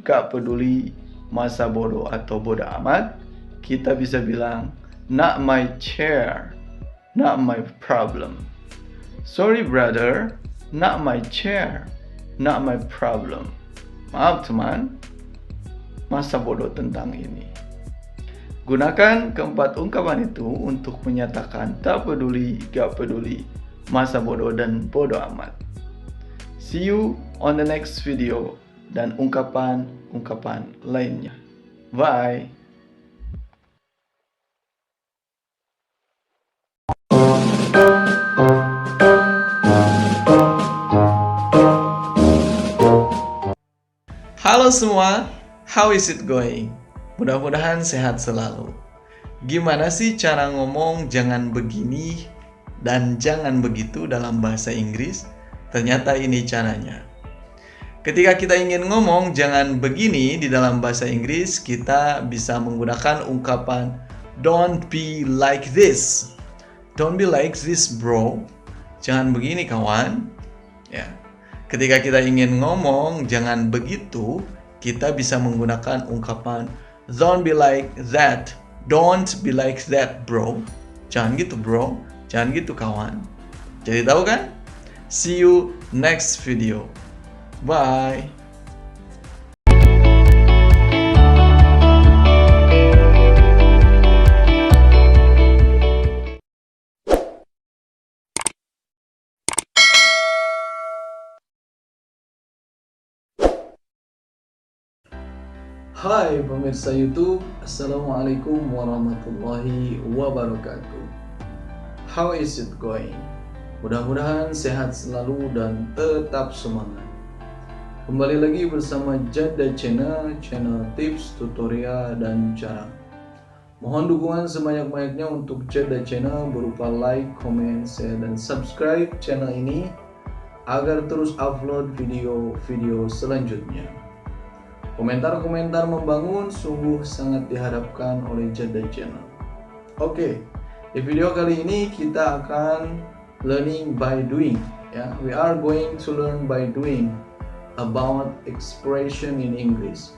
gak peduli, masa bodoh atau bodoh amat, kita bisa bilang not my chair, not my problem. Sorry brother, not my chair, not my problem. Maaf teman, masa bodoh tentang ini. Gunakan keempat ungkapan itu untuk menyatakan tak peduli, gak peduli, masa bodoh dan bodoh amat. See you on the next video dan ungkapan-ungkapan lainnya. Bye. Halo semua, how is it going? Mudah-mudahan sehat selalu. Gimana sih cara ngomong jangan begini dan jangan begitu dalam bahasa Inggris? Ternyata ini caranya. Ketika kita ingin ngomong jangan begini di dalam bahasa Inggris, kita bisa menggunakan ungkapan don't be like this. Don't be like this bro. Jangan begini kawan. Ya. Ketika kita ingin ngomong jangan begitu, kita bisa menggunakan ungkapan don't be like that. Don't be like that bro. Jangan gitu bro. Jangan gitu kawan. Jadi tahu kan? See you next video. Bye. Hai pemirsa YouTube, Assalamualaikum warahmatullahi wabarakatuh. How is it going? Mudah-mudahan sehat selalu dan tetap semangat. Kembali lagi bersama Jada Channel, channel tips, tutorial, dan cara. Mohon dukungan sebanyak-banyaknya untuk Jada Channel berupa like, comment, share, dan subscribe channel ini agar terus upload video-video selanjutnya. Komentar-komentar membangun sungguh sangat diharapkan oleh Jada Channel. Oke, di video kali ini kita akan learning by doing. Ya, we are going to learn by doing about expression in English.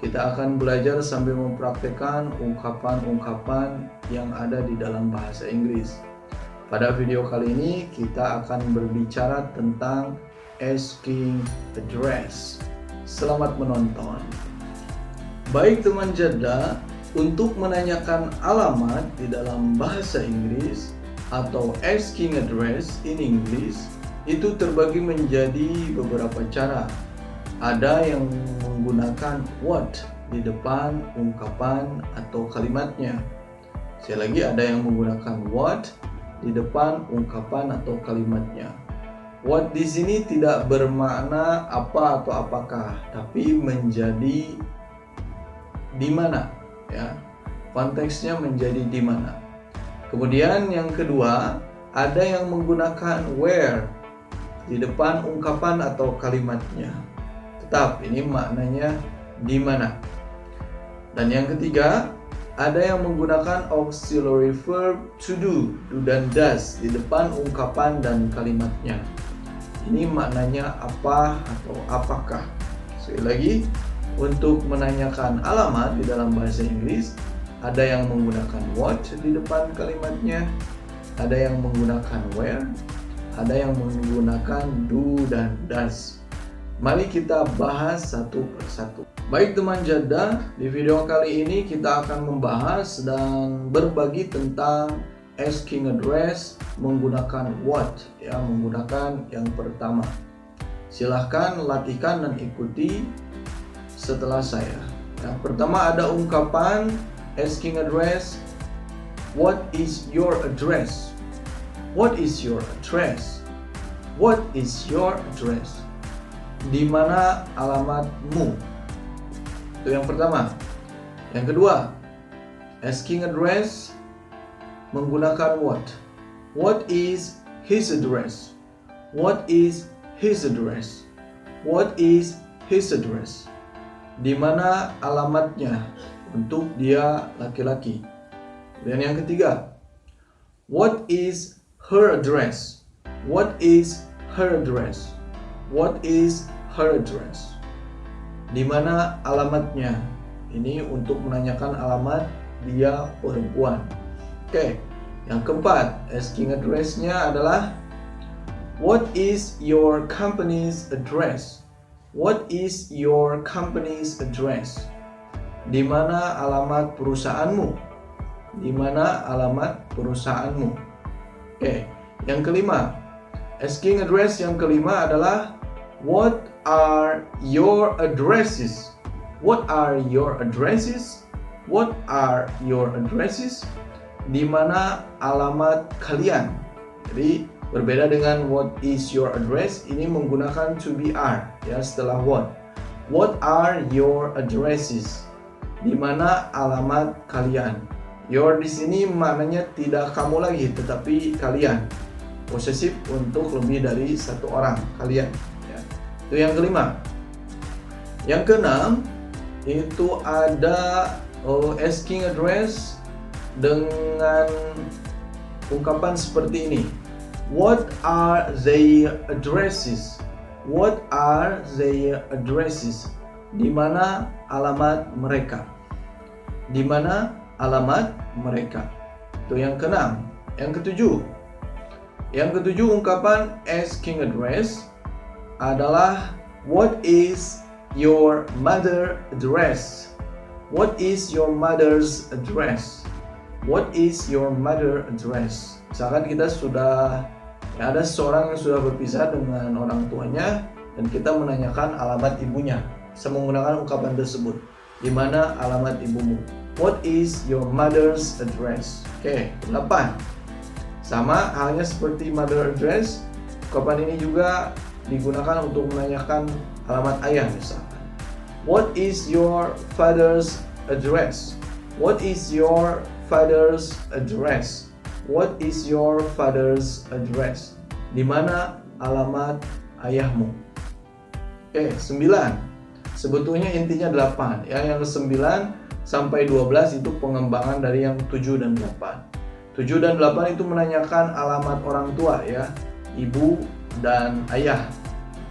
Kita akan belajar sambil mempraktekkan ungkapan-ungkapan yang ada di dalam bahasa Inggris. Pada video kali ini kita akan berbicara tentang asking address. Selamat menonton. Baik teman Jada, untuk menanyakan alamat di dalam bahasa Inggris atau asking address in English itu terbagi menjadi beberapa cara. Ada yang menggunakan what di depan ungkapan atau kalimatnya. Sekali lagi, ada yang menggunakan what di depan ungkapan atau kalimatnya. What di sini tidak bermakna apa atau apakah, tapi menjadi di mana, ya. Konteksnya menjadi di mana. Kemudian yang kedua, ada yang menggunakan where di depan ungkapan atau kalimatnya. Tetap ini maknanya di mana. Dan yang ketiga, ada yang menggunakan auxiliary verb to do dan does di depan ungkapan dan kalimatnya. Ini maknanya apa atau apakah. Sekali lagi, untuk menanyakan alamat di dalam bahasa Inggris, ada yang menggunakan what di depan kalimatnya, ada yang menggunakan where, ada yang menggunakan do dan does. Mari kita bahas satu persatu. Baik teman Jada, di video kali ini kita akan membahas dan berbagi tentang asking address menggunakan what, ya, menggunakan yang pertama. Silahkan latihkan dan ikuti setelah saya. Yang pertama ada ungkapan asking address. What is your address? What is your address? What is your address? Di mana alamatmu? Itu yang pertama. Yang kedua, asking address menggunakan what. What is his address? What is his address? What is his address? Di mana alamatnya untuk dia laki-laki. Dan yang ketiga, what is her address? What is her address? What is her address? Di mana alamatnya? Ini untuk menanyakan alamat dia perempuan. Oke, yang keempat, asking address-nya adalah what is your company's address? What is your company's address? Di mana alamat perusahaanmu? Di mana alamat perusahaanmu? Oke, yang kelima, asking address yang kelima adalah what are your addresses? What are your addresses? What are your addresses? Di mana alamat kalian? Jadi berbeda dengan what is your address, ini menggunakan to be are, ya, setelah what. What are your addresses? Di mana alamat kalian? Your di sini maknanya tidak kamu lagi, tetapi kalian. Posesif untuk lebih dari satu orang, kalian. Ya. Itu yang kelima. Yang keenam, itu ada asking address dengan ungkapan seperti ini. What are their addresses? What are their addresses? Di mana alamat mereka? Di mana alamat mereka? Itu yang keenam. Yang ketujuh. Yang ketujuh, ungkapan asking address adalah what is your mother address? What is your mother's address? What is your mother address? Misalkan kita sudah, ya, ada seorang yang sudah berpisah dengan orang tuanya dan kita menanyakan alamat ibunya. Bisa menggunakan ungkapan tersebut. Di mana alamat ibumu? What is your mother's address? Oke, 8. Sama halnya seperti mother address, ungkapan ini juga digunakan untuk menanyakan alamat ayah misalkan. What is your father's address? What is your father's address? What is your father's address? Di mana alamat ayahmu? Oke, 9. Sebetulnya intinya 8 ya. Yang 9 sampai 12 itu pengembangan dari yang 7 dan 8. 7 dan 8 itu menanyakan alamat orang tua ya, ibu dan ayah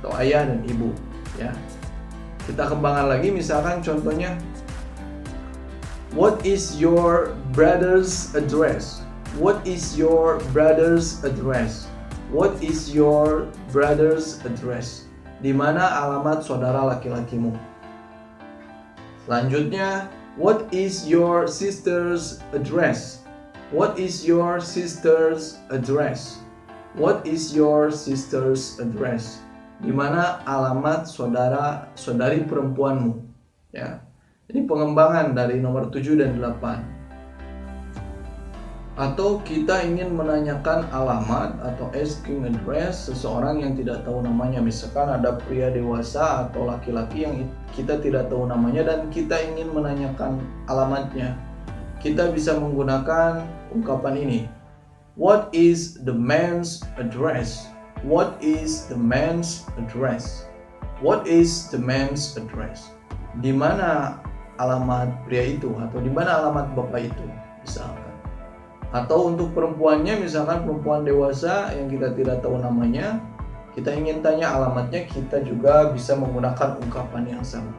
atau ayah dan ibu ya. Kita kembangkan lagi, misalkan contohnya, what is your brother's address? What is your brother's address? What is your brother's address? Di mana alamat saudara laki-lakimu? Selanjutnya, what is your sister's address? What is your sister's address? What is your sister's address? Di mana alamat saudari perempuanmu? Ya. Ini pengembangan dari nomor 7 dan 8. Atau kita ingin menanyakan alamat atau asking address seseorang yang tidak tahu namanya. Misalkan ada pria dewasa atau laki-laki yang kita tidak tahu namanya dan kita ingin menanyakan alamatnya. Kita bisa menggunakan ungkapan ini. What is the man's address? What is the man's address? What is the man's address? Di mana alamat pria itu atau di mana alamat bapak itu misalkan. Atau untuk perempuannya, misalkan perempuan dewasa yang kita tidak tahu namanya, kita ingin tanya alamatnya, kita juga bisa menggunakan ungkapan yang sama.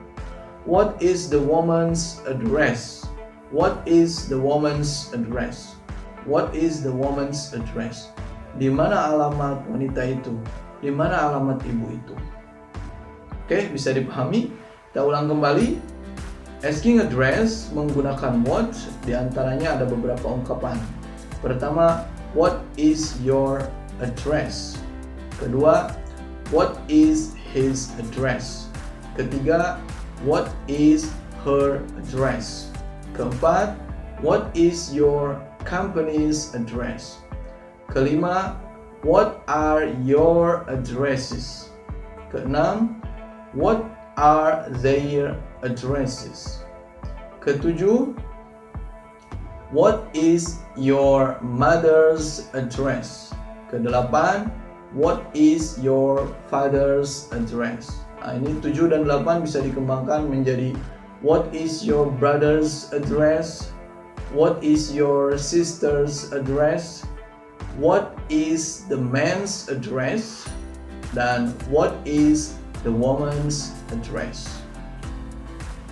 What is the woman's address? What is the woman's address? What is the woman's address? Di mana alamat wanita itu? Di mana alamat ibu itu? Oke, bisa dipahami? Kita ulang kembali. Asking address menggunakan what, diantaranya ada beberapa ungkapan. Pertama, what is your address? Kedua, what is his address? Ketiga, what is her address? Keempat, what is your company's address? Kelima, what are your addresses? Keenam, what are their addresses? Ketujuh, what is your mother's address? Kedelapan, what is your father's address? Nah, ini 7 dan 8 bisa dikembangkan menjadi what is your brother's address? What is your sister's address? What is the man's address? Dan what is the woman's address?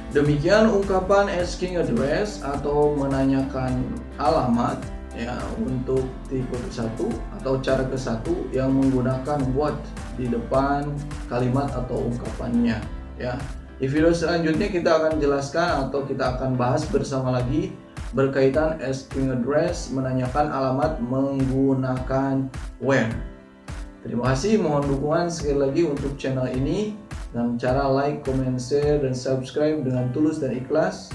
Demikian ungkapan asking address atau menanyakan alamat ya untuk tipe ke-1 atau cara ke-1 yang menggunakan what di depan kalimat atau ungkapannya ya. Di video selanjutnya kita akan jelaskan atau kita akan bahas bersama lagi berkaitan asking address menanyakan alamat menggunakan where. Terima kasih, mohon dukungan sekali lagi untuk channel ini dengan cara like, comment, share, dan subscribe dengan tulus dan ikhlas.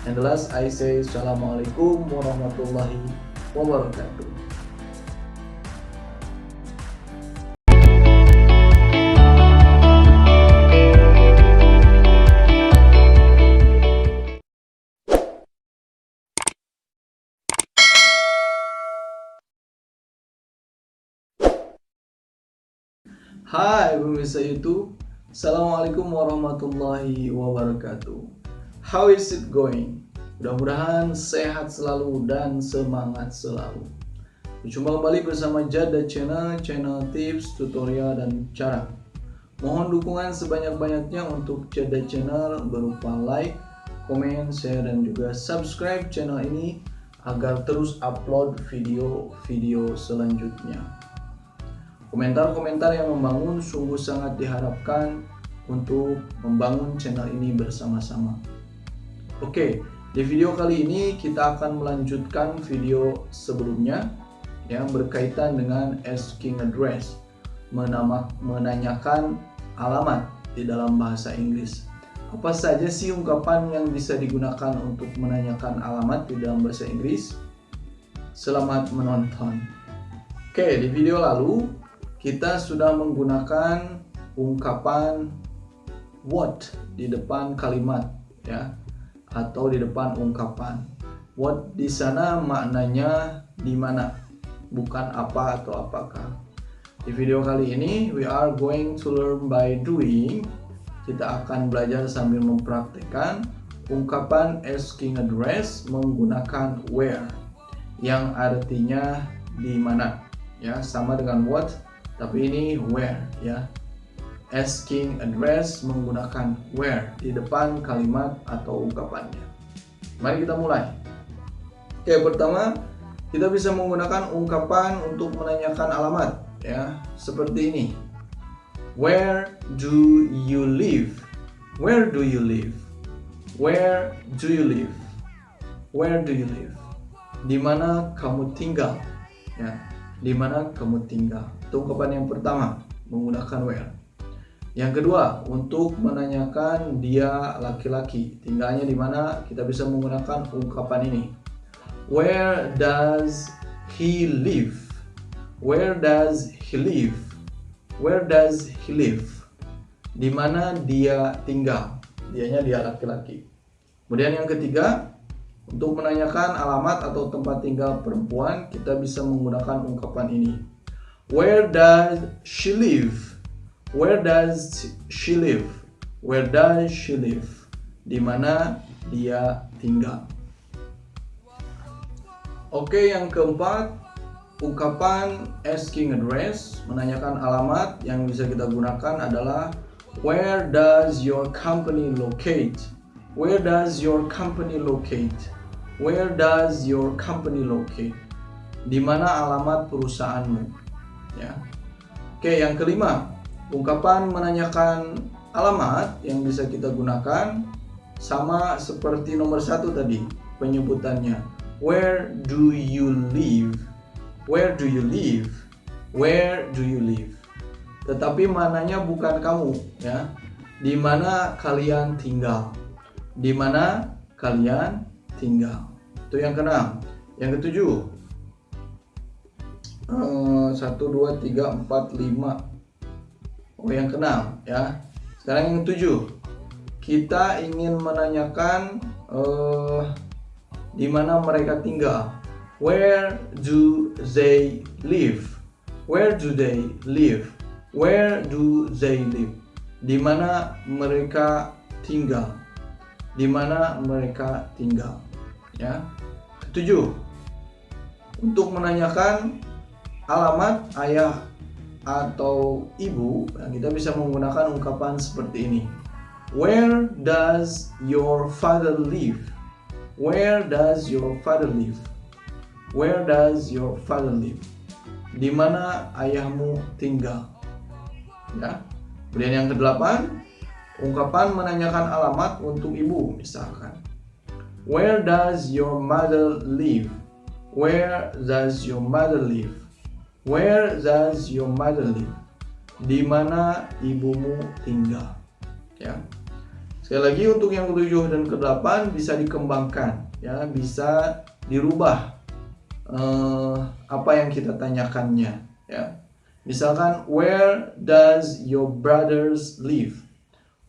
And the last I say, Assalamualaikum warahmatullahi wabarakatuh. Hai pemirsa YouTube, Assalamualaikum warahmatullahi wabarakatuh. How is it going? Mudah-mudahan sehat selalu dan semangat selalu. Berjumpa kembali bersama Jada Channel, channel tips, tutorial, dan cara. Mohon dukungan sebanyak-banyaknya untuk Jada Channel berupa like, komen, share, dan juga subscribe channel ini agar terus upload video-video selanjutnya. Komentar-komentar yang membangun sungguh sangat diharapkan untuk membangun channel ini bersama-sama. Oke, di video kali ini kita akan melanjutkan video sebelumnya yang berkaitan dengan asking address, menanyakan alamat di dalam bahasa Inggris. Apa saja sih ungkapan yang bisa digunakan untuk menanyakan alamat di dalam bahasa Inggris? Selamat menonton. Oke, di video lalu kita sudah menggunakan ungkapan what di depan kalimat ya, atau di depan ungkapan. What di sana maknanya di mana, bukan apa atau apakah. Di video kali ini we are going to learn by doing. Kita akan belajar sambil mempraktekkan ungkapan asking address menggunakan where yang artinya di mana ya, sama dengan what tapi ini where ya. Asking address menggunakan where di depan kalimat atau ungkapannya. Mari kita mulai. Oke, pertama kita bisa menggunakan ungkapan untuk menanyakan alamat ya, seperti ini. Where do you live? Where do you live? Where do you live? Where do you live? Di mana kamu tinggal? Ya, di mana kamu tinggal? Itu ungkapan yang pertama menggunakan where. Yang kedua, untuk menanyakan dia laki-laki, tinggalnya di mana, kita bisa menggunakan ungkapan ini. Where does he live? Where does he live? Where does he live? Di mana dia tinggal? Dianya dia laki-laki. Kemudian yang ketiga, untuk menanyakan alamat atau tempat tinggal perempuan, kita bisa menggunakan ungkapan ini. Where does she live? Where does she live? Where does she live? Di mana dia tinggal? Oke, yang keempat, ungkapan asking address, menanyakan alamat yang bisa kita gunakan adalah where does your company locate? Where does your company locate? Where does your company locate? Di mana alamat perusahaanmu? Ya. Oke, yang kelima, ungkapan menanyakan alamat yang bisa kita gunakan sama seperti nomor satu tadi penyebutannya. Where do you live? Where do you live? Where do you live? Tetapi mananya bukan kamu ya. Di mana kalian tinggal? Di mana kalian tinggal? Itu yang keenam. Yang ketujuh. 1, 2, 3, 4, 5. Oh, yang keenam ya. Sekarang yang ketujuh. Kita ingin menanyakan di mana mereka tinggal. Where do they live? Where do they live? Where do they live? Di mana mereka tinggal? Di mana mereka tinggal? Ya. Ketujuh. Untuk menanyakan alamat ayah atau ibu, kita bisa menggunakan ungkapan seperti ini. Where does your father live? Where does your father live? Where does your father live? Di mana ayahmu tinggal? Ya. Kemudian yang kedelapan, ungkapan menanyakan alamat untuk ibu, misalkan. Where does your mother live? Where does your mother live? Where does your mother live? Di mana ibumu tinggal? Ya. Sekali lagi, untuk yang ketujuh dan kedelapan bisa dikembangkan, ya, bisa dirubah apa yang kita tanyakannya, ya. Misalkan, where does your brothers live?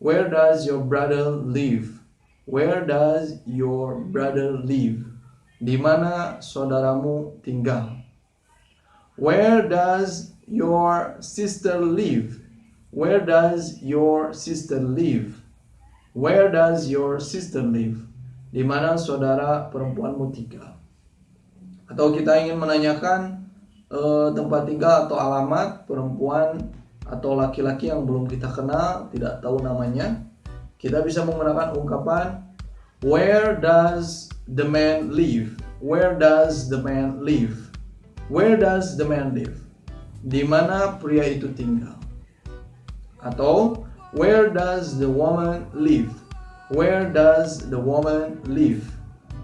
Where does your brother live? Where does your brother live? Di mana saudaramu tinggal? Where does your sister live? Where does your sister live? Where does your sister live? Di mana saudara perempuanmu tinggal? Atau kita ingin menanyakan tempat tinggal atau alamat perempuan atau laki-laki yang belum kita kenal, tidak tahu namanya, kita bisa menggunakan ungkapan where does the man live? Where does the man live? Where does the man live? Di mana pria itu tinggal? Atau where does the woman live? Where does the woman live?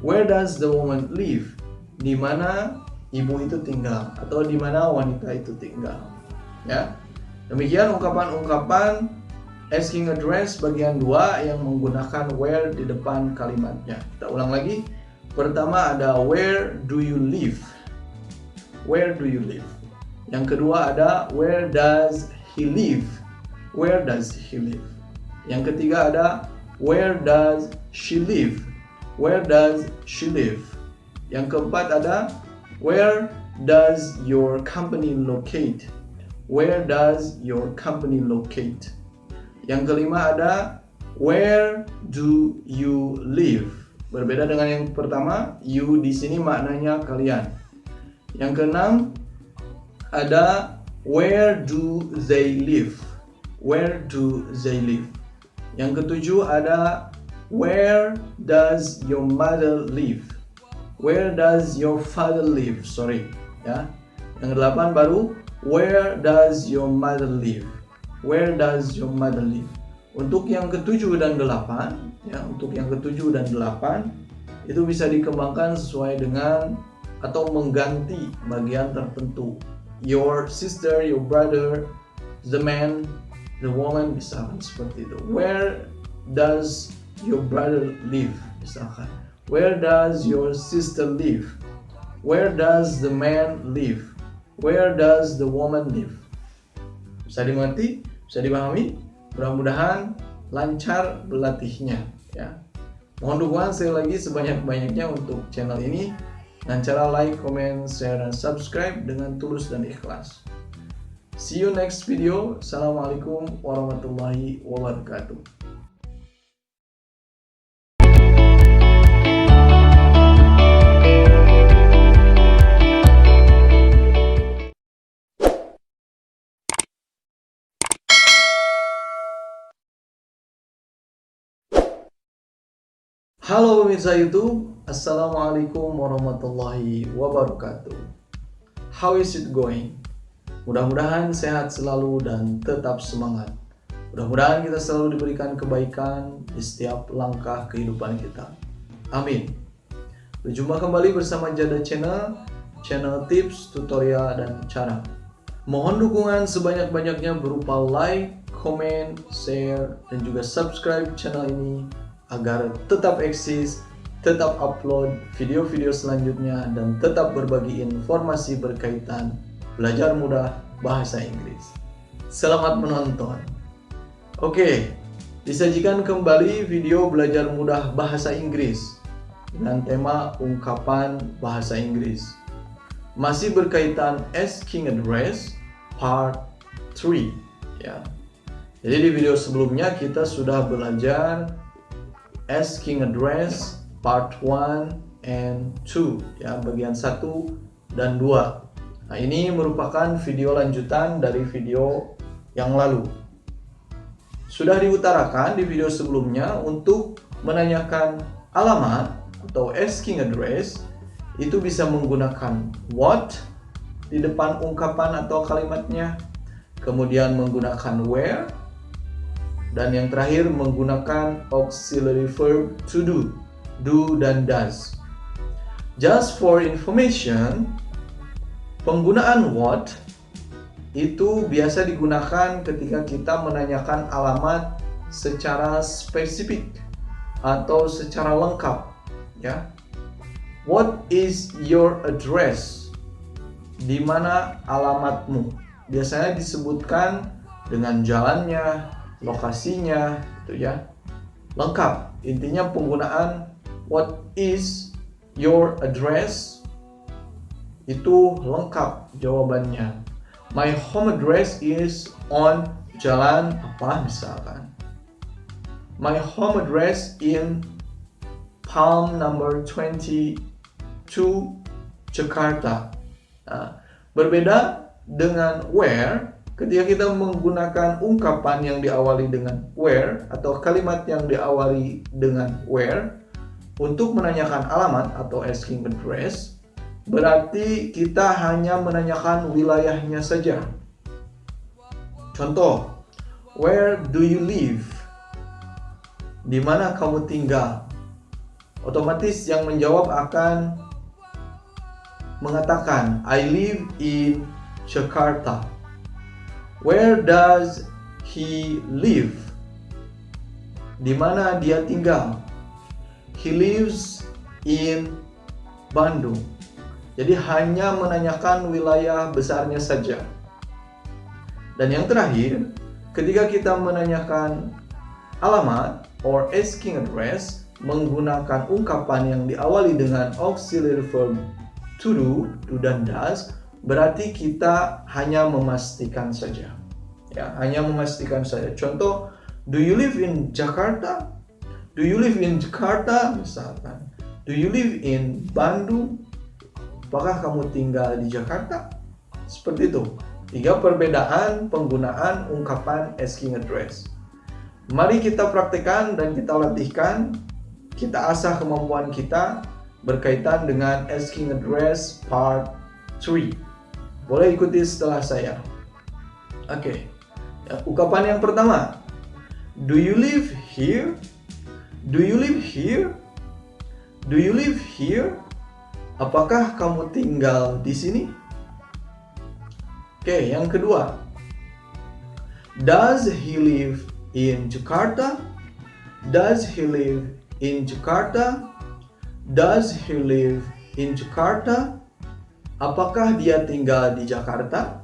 Where does the woman live? Di mana ibu itu tinggal atau di mana wanita itu tinggal. Ya. Demikian ungkapan-ungkapan Asking address bagian 2 yang menggunakan where di depan kalimatnya. Kita ulang lagi. Pertama ada where do you live? Where do you live? Yang kedua ada where does he live? Where does he live? Yang ketiga ada where does she live? Where does she live? Yang keempat ada where does your company locate? Where does your company locate? Yang kelima ada where do you live? Berbeda dengan yang pertama, you di sini maknanya kalian. Yang keenam ada where do they live? Where do they live? Yang ketujuh ada where does your mother live? Where does your father live? Sorry, ya. Yang kedelapan baru where does your mother live? Where does your mother live? Untuk yang ketujuh dan delapan, ya, untuk yang ketujuh dan delapan itu bisa dikembangkan sesuai dengan atau mengganti bagian tertentu. Your sister, your brother, the man, the woman, misalkan seperti itu. Where does your brother live? Misalkan. Where does your sister live? Where does the man live? Where does the woman live? Bisa dimengerti? Bisa dipahami? Mudah-mudahan lancar berlatihnya, ya. Mohon dukungan sekali lagi sebanyak-banyaknya untuk channel ini dengan cara like, comment, share, dan subscribe dengan tulus dan ikhlas. See you next video. Assalamualaikum warahmatullahi wabarakatuh. Halo pemirsa YouTube, Assalamualaikum warahmatullahi wabarakatuh. How is it going? Mudah-mudahan sehat selalu dan tetap semangat. Mudah-mudahan kita selalu diberikan kebaikan di setiap langkah kehidupan kita. Amin. Berjumpa kembali bersama Jada Channel, channel tips, tutorial, dan cara. Mohon dukungan sebanyak-banyaknya berupa like, comment, share, dan juga subscribe channel ini agar tetap eksis, tetap upload video-video selanjutnya, dan tetap berbagi informasi berkaitan belajar mudah bahasa Inggris. Selamat menonton. Oke, disajikan kembali video belajar mudah bahasa Inggris dengan tema ungkapan bahasa Inggris. Masih berkaitan asking address part 3, ya. Jadi di video sebelumnya kita sudah belajar asking address part 1 and 2, ya, bagian 1 dan 2. Nah, ini merupakan video lanjutan dari video yang lalu. Sudah diutarakan di video sebelumnya untuk menanyakan alamat atau asking address itu bisa menggunakan what di depan ungkapan atau kalimatnya, kemudian menggunakan where, dan yang terakhir menggunakan auxiliary verb to do dan does. Just for information, penggunaan what itu biasa digunakan ketika kita menanyakan alamat secara spesifik atau secara lengkap, ya. What is your address? Di mana alamatmu? Biasanya disebutkan dengan jalannya, lokasinya, itu ya, lengkap. Intinya penggunaan what is your address itu lengkap jawabannya. My home address is on jalan apa misalkan. My home address in Palm number 22 Jakarta. Nah, berbeda dengan where. Ketika kita menggunakan ungkapan yang diawali dengan where atau kalimat yang diawali dengan where untuk menanyakan alamat atau asking address, berarti kita hanya menanyakan wilayahnya saja. Contoh, where do you live? Di mana kamu tinggal? Otomatis yang menjawab akan mengatakan I live in Jakarta. Where does he live? Di mana dia tinggal? He lives in Bandung. Jadi hanya menanyakan wilayah besarnya saja. Dan yang terakhir, ketika kita menanyakan alamat or asking address menggunakan ungkapan yang diawali dengan auxiliary verb to do dan does, berarti kita hanya memastikan saja. Ya, hanya memastikan saja. Contoh, do you live in Jakarta? Do you live in Jakarta? Misalkan. Do you live in Bandung? Apakah kamu tinggal di Jakarta? Seperti itu. 3 perbedaan penggunaan ungkapan asking address. Mari kita praktekkan dan kita latihkan. Kita asah kemampuan kita berkaitan dengan asking address part 3. Boleh ikuti setelah saya. Oke. Ungkapan yang pertama. Do you live here? Do you live here? Do you live here? Apakah kamu tinggal di sini? Oke, yang kedua. Does he live in Jakarta? Does he live in Jakarta? Does he live in Jakarta? Apakah dia tinggal di Jakarta?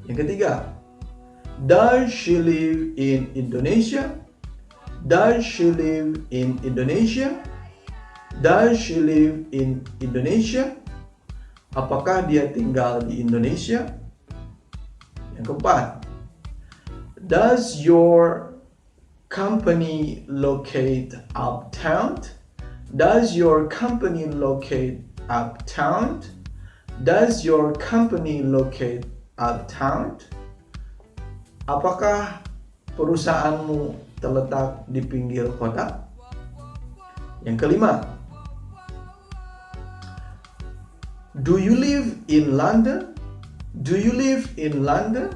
Yang ketiga. Does she live in Indonesia? Does she live in Indonesia? Does she live in Indonesia? Apakah dia tinggal di Indonesia? Yang keempat. Does your company locate uptown? Does your company locate uptown? Does your company locate uptown? Apakah perusahaanmu terletak di pinggir kota? Yang kelima. Do you live in London? Do you live in London?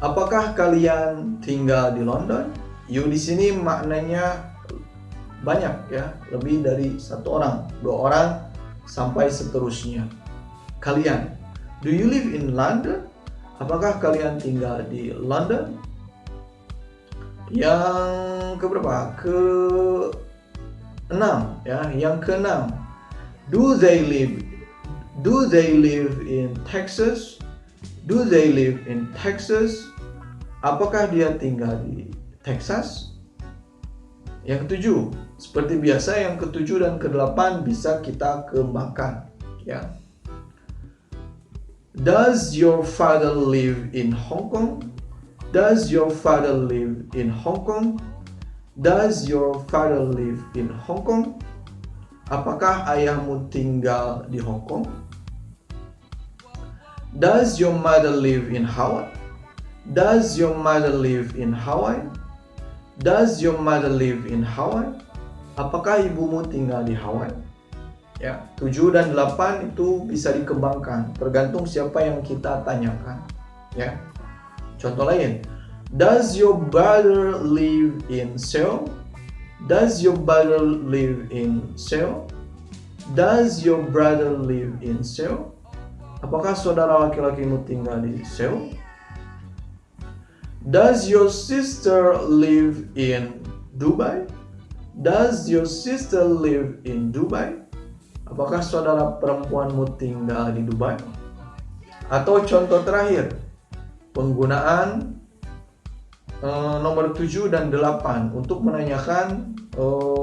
Apakah kalian tinggal di London? You di sini maknanya banyak ya, lebih dari 1 orang, 2 orang sampai seterusnya. Kalian, do you live in London? Apakah kalian tinggal di London? Yang keberapa? Ke-6 ya, yang ke-6. Do they live in Texas? Do they live in Texas? Apakah dia tinggal di Texas? Yang ke-7, seperti biasa yang ke-7 dan ke-8 bisa kita kembangkan ya. Does your father live in Hong Kong? Does your father live in Hong Kong? Does your father live in Hong Kong? Apakah ayahmu tinggal di Hong Kong? Does your mother live in Hawaii? Does your mother live in Hawaii? Does your mother live in Hawaii? Apakah ibumu tinggal di Hawaii? Ya, 7 dan 8 itu bisa dikembangkan tergantung siapa yang kita tanyakan ya. Contoh lain. Does your brother live in Seoul? Does your brother live in Seoul? Does your brother live in Seoul? Apakah saudara laki-lakimu tinggal di Seoul? Does your sister live in Dubai? Does your sister live in Dubai? Apakah saudara perempuanmu tinggal di Dubai? Atau contoh terakhir, penggunaan nomor 7 dan 8 untuk menanyakan,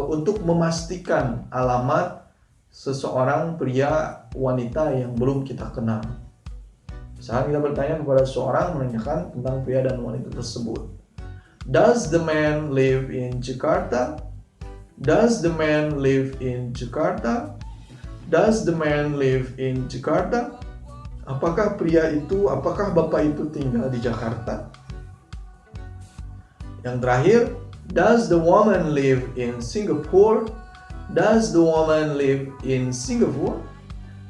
untuk memastikan alamat seseorang pria wanita yang belum kita kenal. Misalnya kita bertanya kepada seseorang menanyakan tentang pria dan wanita tersebut. Does the man live in Jakarta? Does the man live in Jakarta? Does the man live in Jakarta? Apakah bapak itu tinggal di Jakarta? Yang terakhir, does the woman live in Singapore? Does the woman live in Singapore?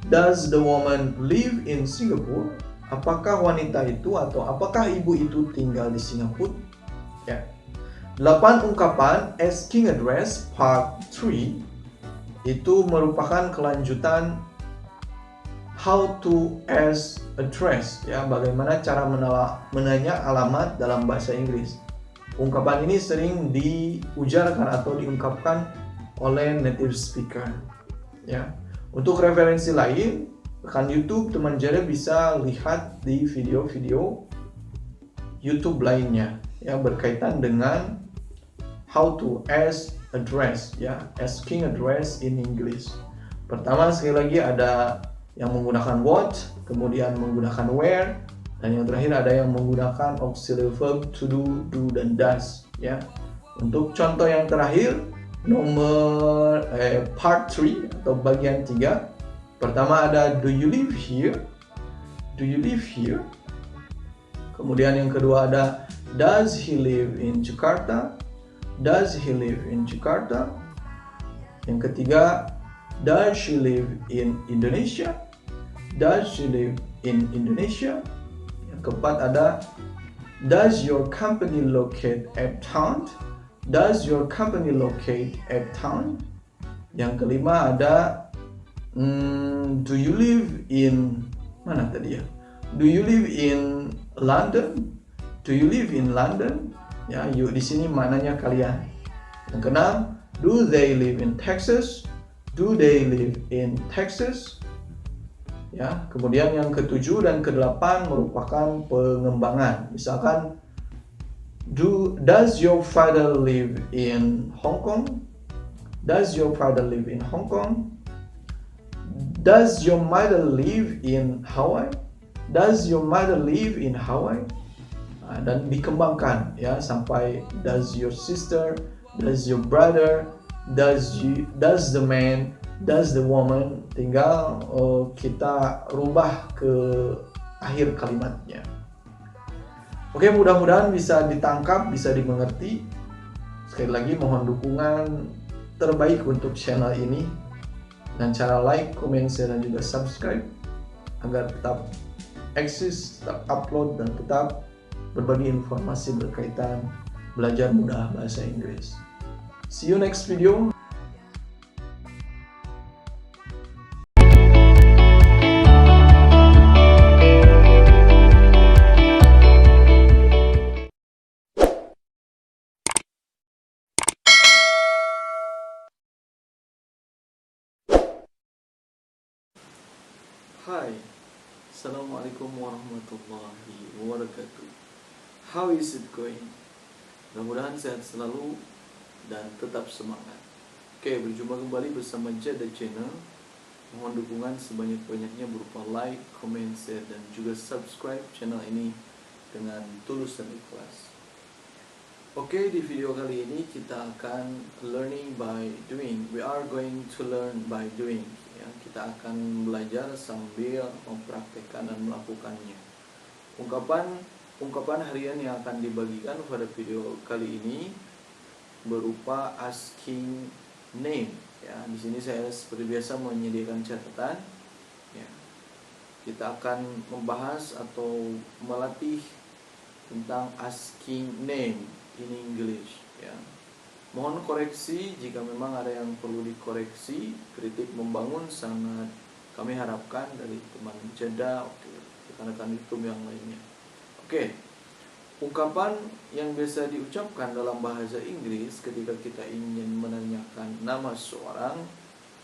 Does the woman live in Singapore? Apakah wanita itu atau apakah ibu itu tinggal di Singapura? Ya. 8 ungkapan asking address part 3 itu merupakan kelanjutan how to ask address ya, bagaimana cara menanya alamat dalam bahasa Inggris. ungkapan ini sering diujarkan atau diungkapkan oleh native speaker. Ya, untuk referensi lain, rekan YouTube teman jari bisa lihat di video-video YouTube lainnya, ya, berkaitan dengan how to ask address, ya, asking address in English. Pertama, sekali lagi ada yang menggunakan what, kemudian menggunakan where, dan yang terakhir ada yang menggunakan auxiliary verb to do, dan does, ya. Untuk contoh yang terakhir, nomor part 3 atau bagian 3. Pertama ada do you live here? Do you live here? Kemudian yang kedua ada does he live in Jakarta? Does he live in Jakarta? Yang ketiga, does she live in Indonesia? Does she live in Indonesia? Yang keempat ada does your company locate uptown? Does your company locate uptown? Yang kelima ada do you live in mana tadi ya? Do you live in London? Do you live in London? Ya, yuk di sini maknanya kalian. Yang keenam, do they live in Texas? Do they live in Texas? Ya, kemudian yang ketujuh dan kedelapan merupakan pengembangan. Misalkan, does your father live in Hong Kong? Does your father live in Hong Kong? Does your mother live in Hawaii? Does your mother live in Hawaii? Dan dikembangkan, ya, sampai does your sister, does your brother, does the man, does the woman. Tinggal kita rubah ke akhir kalimatnya. Oke, mudah-mudahan bisa ditangkap, bisa dimengerti. Sekali lagi mohon dukungan terbaik untuk channel ini dengan cara like, comment, share, dan juga subscribe agar tetap eksis, tetap upload, dan tetap berbagi informasi berkaitan belajar mudah bahasa Inggris. See you next video. Hai, Assalamualaikum warahmatullahi wabarakatuh. How is it going? Mudah-mudahan sehat selalu dan tetap semangat. Oke, berjumpa kembali bersama Jada Channel. Mohon dukungan sebanyak-banyaknya berupa like, comment, share, dan juga subscribe channel ini dengan tulus dan ikhlas. Oke, di video kali ini kita akan learning by doing. We are going to learn by doing. Ya, kita akan belajar sambil mempraktekkan dan melakukannya. Ungkapan harian yang akan dibagikan pada video kali ini berupa asking name. Ya, di sini saya seperti biasa menyediakan catatan. Ya, kita akan membahas atau melatih tentang asking name in English. Ya, mohon koreksi jika memang ada yang perlu dikoreksi. Kritik membangun sangat kami harapkan dari teman Jada, rekan-rekan YouTube yang lainnya. Oke, ungkapan yang biasa diucapkan dalam bahasa Inggris ketika kita ingin menanyakan nama seorang,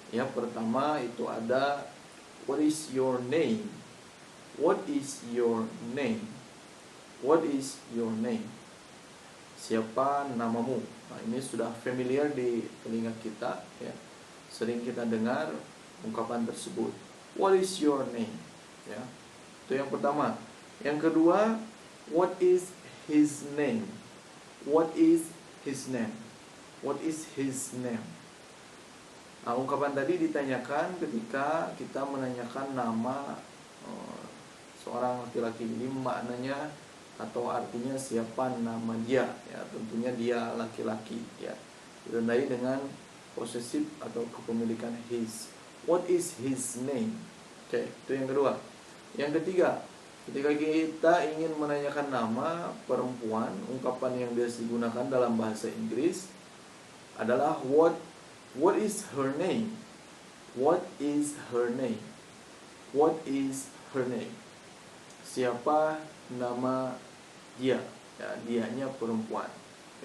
ya, pertama itu ada what is your name? What is your name? What is your name? Siapa namamu? Nah, ini sudah familiar di telinga kita, ya. Sering kita dengar ungkapan tersebut. What is your name? Ya, itu yang pertama. Yang kedua, what is his name? What is his name? What is his name? Nah, ungkapan tadi ditanyakan ketika kita menanyakan nama seorang laki-laki. Ini maknanya atau artinya siapa nama dia, ya, tentunya dia laki-laki, ya, ditandai dengan posesif atau kepemilikan his. What is his name? Oke, itu yang kedua. Yang ketiga, ketika kita ingin menanyakan nama perempuan, ungkapan yang biasa digunakan dalam bahasa Inggris adalah what is her name? What is her name? What is her name? Siapa nama dia? Ya, dianya perempuan.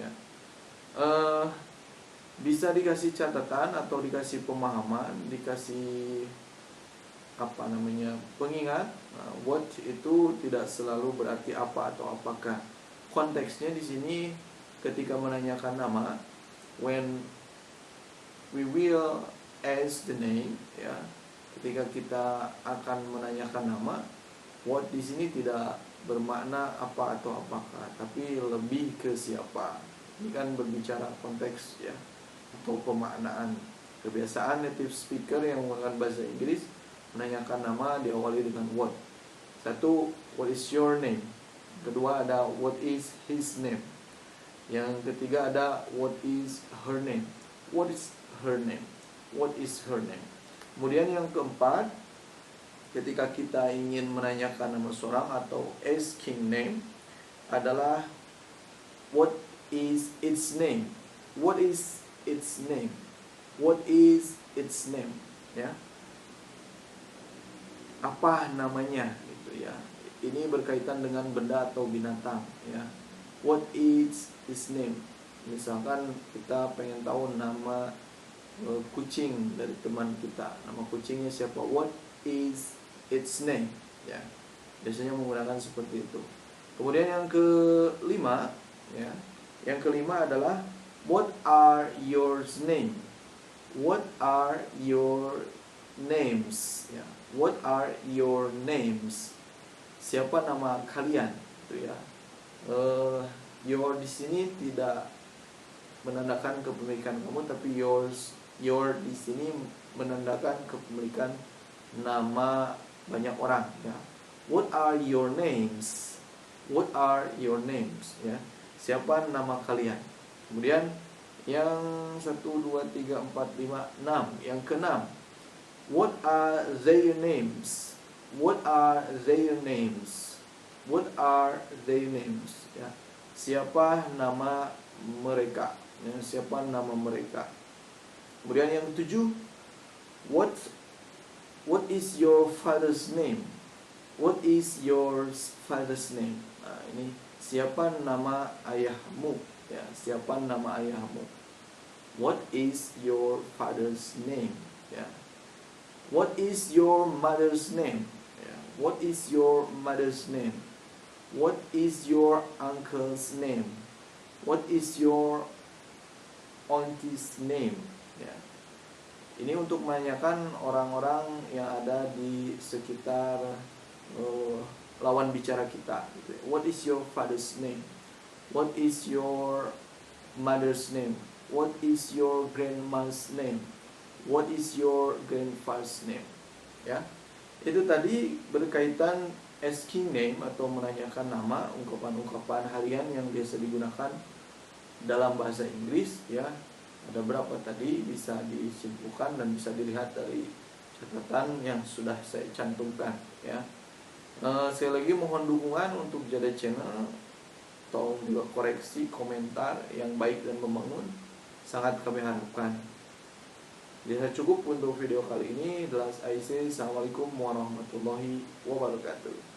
ya. Bisa dikasih catatan atau dikasih pemahaman, dikasih pengingat. What itu tidak selalu berarti apa atau apakah. Konteksnya di sini ketika menanyakan nama, when we will ask the name, ya, ketika kita akan menanyakan nama, what di sini tidak bermakna apa atau apakah, tapi lebih ke siapa. Ini kan berbicara konteks, ya, atau pemaknaan. Kebiasaan native speaker yang menggunakan bahasa Inggris menanyakan nama diawali dengan what. Satu, what is your name? Kedua ada what is his name. Yang ketiga ada what is her name. What is her name? What is her name? Kemudian yang keempat, ketika kita ingin menanyakan nama seorang atau asking name adalah what is its name? What is its name? What is its name? Ya. Apa namanya gitu ya. Ini berkaitan dengan benda atau binatang, ya. What is its name? Misalkan kita pengen tahu nama kucing dari teman kita. Nama kucingnya siapa? What is its name? Ya. Biasanya menggunakan seperti itu. Kemudian yang kelima, ya. Yang kelima adalah what are your name? What are your names? Ya. What are your names? Siapa nama kalian? Itu ya. Your di sini tidak menandakan kepemilikan kamu, tapi your di sini menandakan kepemilikan nama banyak orang, ya. What are your names? What are your names? Ya. Siapa nama kalian? Kemudian yang 1, 2, 3, 4, 5, 6. Yang keenam, what are their names? What are their names? What are their names? Ya. Siapa nama mereka? Ya, siapa nama mereka? Kemudian yang 7, what is your father's name? What is your father's name? Nah, ini siapa nama ayahmu? Ya, siapa nama ayahmu? What is your father's name? Ya. What is your mother's name? Ya. What is your mother's name? What is your uncle's name? What is your auntie's name? Ya. Ini untuk menanyakan orang-orang yang ada di sekitar lawan bicara kita. What is your father's name? What is your mother's name? What is your grandma's name? What is your grandfather's name? Ya, itu tadi berkaitan asking name atau menanyakan nama, ungkapan-ungkapan harian yang biasa digunakan dalam bahasa Inggris, ya. Ada berapa tadi bisa disimpulkan dan bisa dilihat dari catatan yang sudah saya cantumkan, ya. Sekali lagi mohon dukungan untuk Jada Channel, tolong juga koreksi komentar yang baik dan membangun, sangat kami harapkan. Jadi cukup untuk video kali ini. Delas IC. Assalamualaikum warahmatullahi wabarakatuh.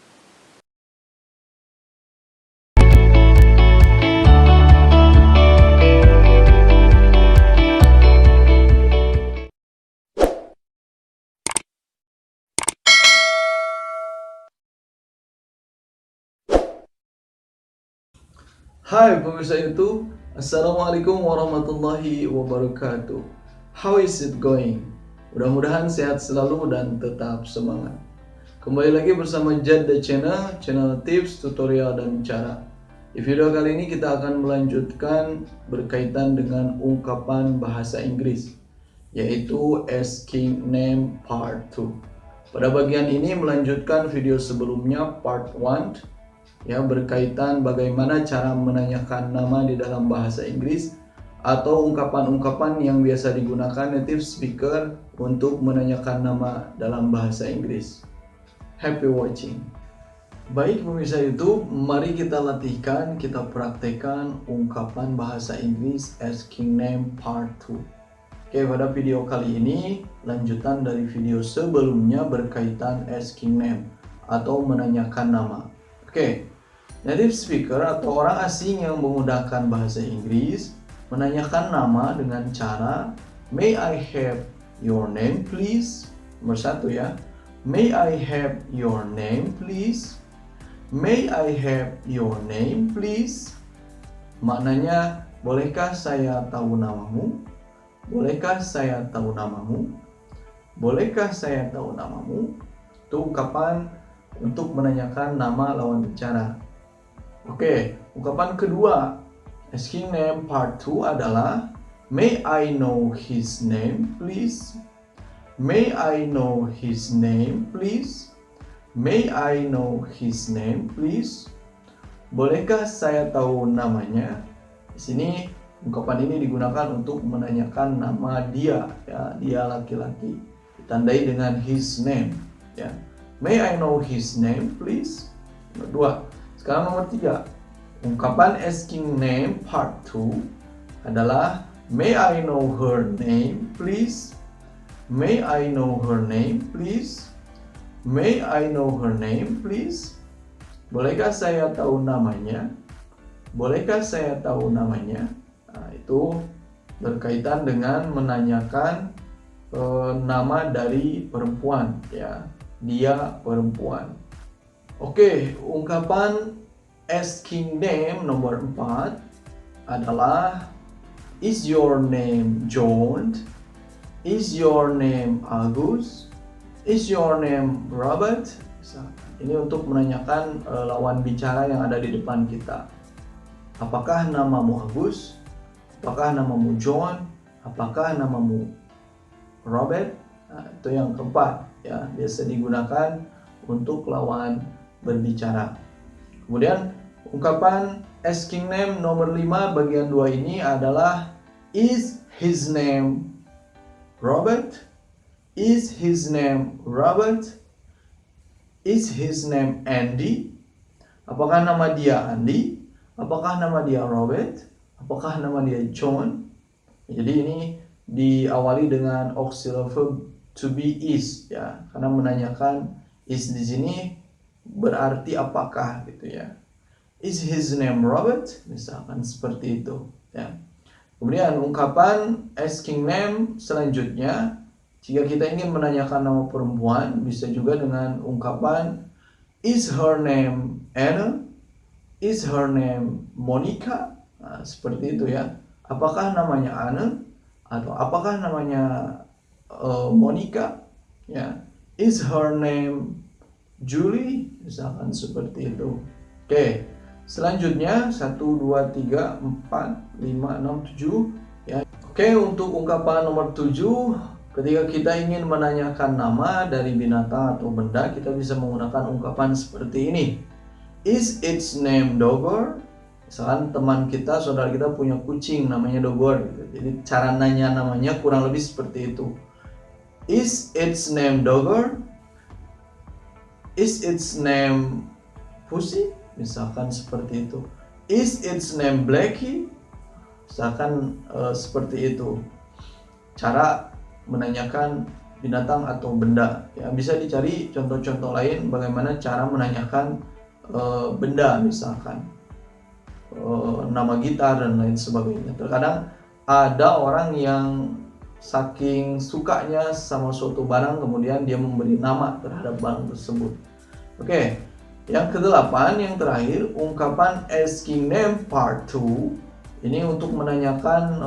Hai pemirsa YouTube, Assalamualaikum warahmatullahi wabarakatuh. How is it going? Mudah-mudahan sehat selalu dan tetap semangat. Kembali lagi bersama Jada Channel, channel tips, tutorial, dan cara. Di video kali ini kita akan melanjutkan berkaitan dengan ungkapan bahasa Inggris, yaitu asking name part 2. Pada bagian ini melanjutkan video sebelumnya part 1, ya, berkaitan bagaimana cara menanyakan nama di dalam bahasa Inggris atau ungkapan-ungkapan yang biasa digunakan native speaker untuk menanyakan nama dalam bahasa Inggris. Happy watching. Baik pemirsa YouTube, mari kita latihkan, kita praktekkan ungkapan bahasa Inggris asking name part 2. Oke, pada video kali ini lanjutan dari video sebelumnya berkaitan asking name atau menanyakan nama. Oke. Native speaker atau orang asing yang menggunakan bahasa Inggris menanyakan nama dengan cara May I have your name please? Nomor 1 ya. May I have your name please? May I have your name please? Maknanya, bolehkah saya tahu namamu? Bolehkah saya tahu namamu? Bolehkah saya tahu namamu? Itu ungkapan untuk menanyakan nama lawan bicara. Oke, ungkapan kedua, asking name part 2 adalah May I know his name please? May I know his name please? May I know his name please? Bolehkah saya tahu namanya? Di sini ungkapan ini digunakan untuk menanyakan nama dia, ya, dia laki-laki. Ditandai dengan his name, ya. May I know his name please? Nomor 2. Sekarang nomor 3. Ungkapan asking name part 2 adalah May I know her name please? May I know her name please? May I know her name please? Bolehkah saya tahu namanya? Bolehkah saya tahu namanya? Nah, itu berkaitan dengan menanyakan nama dari perempuan, ya. Dia perempuan. Oke, ungkapan asking name nomor 4 adalah Is your name John? Is your name Agus? Is your name Robert? Ini untuk menanyakan lawan bicara yang ada di depan kita. Apakah namamu Agus? Apakah namamu John? Apakah namamu Robert? Nah, itu yang keempat, ya, biasa digunakan untuk lawan berbicara. Kemudian ungkapan asking name nomor 5 bagian 2 ini adalah Is his name Robert? Is his name Robert? Is his name Andy? Apakah nama dia Andy? Apakah nama dia Robert? Apakah nama dia John? Jadi ini diawali dengan auxiliary verb to be is, ya, karena menanyakan is di sini berarti apakah gitu ya. Is his name Robert? Misalkan seperti itu, ya. Kemudian ungkapan asking name selanjutnya, jika kita ingin menanyakan nama perempuan, bisa juga dengan ungkapan Is her name Anna? Is her name Monica? Nah, seperti itu ya. Apakah namanya Anna? Atau apakah namanya Monica? Ya. Is her name Julie? Misalkan seperti itu. Oke. Selanjutnya 1, 2, 3, 4, 5, 6, 7 ya. Oke, untuk ungkapan nomor 7, ketika kita ingin menanyakan nama dari binatang atau benda, kita bisa menggunakan ungkapan seperti ini. Is its name Dogger? Misalkan teman kita, saudara kita punya kucing namanya Dogger gitu. Jadi cara nanya namanya kurang lebih seperti itu. Is its name Dogger? Is its name Pussy? Misalkan seperti itu. Is its name Blackie? Misalkan seperti itu. Cara menanyakan binatang atau benda. Ya, bisa dicari contoh-contoh lain bagaimana cara menanyakan benda, misalkan nama gitar dan lain sebagainya. Terkadang ada orang yang saking sukanya sama suatu barang, kemudian dia memberi nama terhadap barang tersebut. Oke. Yang ke-8, yang terakhir, ungkapan asking name part 2. Ini untuk menanyakan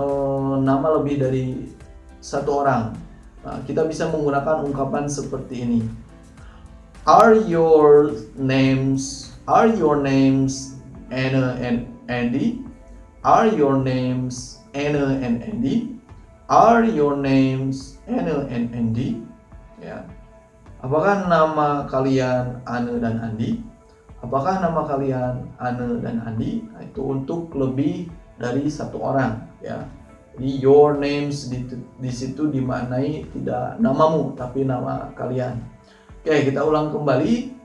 nama lebih dari satu orang. Nah, kita bisa menggunakan ungkapan seperti ini. Are your names Anna and Andy? Are your names Anna and Andy? Are your names Anna and Andy? Ya. Apakah nama kalian Anna dan Andi? Apakah nama kalian Anna dan Andi? Nah, itu untuk lebih dari satu orang, ya. Jadi your names di situ dimaknai tidak namamu tapi nama kalian. Oke, kita ulang kembali.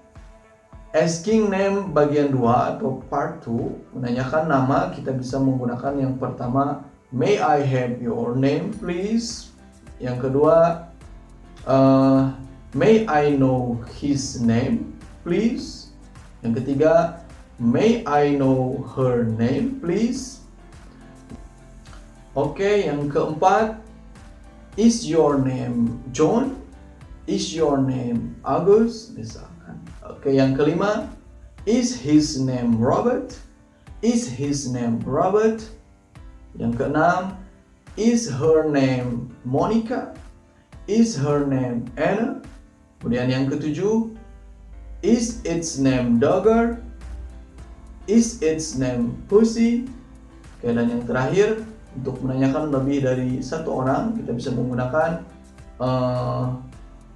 Asking name bagian 2 atau part 2, menanyakan nama, kita bisa menggunakan yang pertama May I have your name please? Yang kedua May I know his name please? Yang ketiga, May I know her name, please? Oke, yang keempat, is your name John? Is your name Agus? Misalkan. Oke, yang kelima, is his name Robert? Is his name Robert? Yang keenam, is her name Monica? Is her name Anna? Kemudian yang ketujuh, is its name Dogger? Is its name Pussy? Oke, dan yang terakhir, untuk menanyakan lebih dari satu orang, kita bisa menggunakan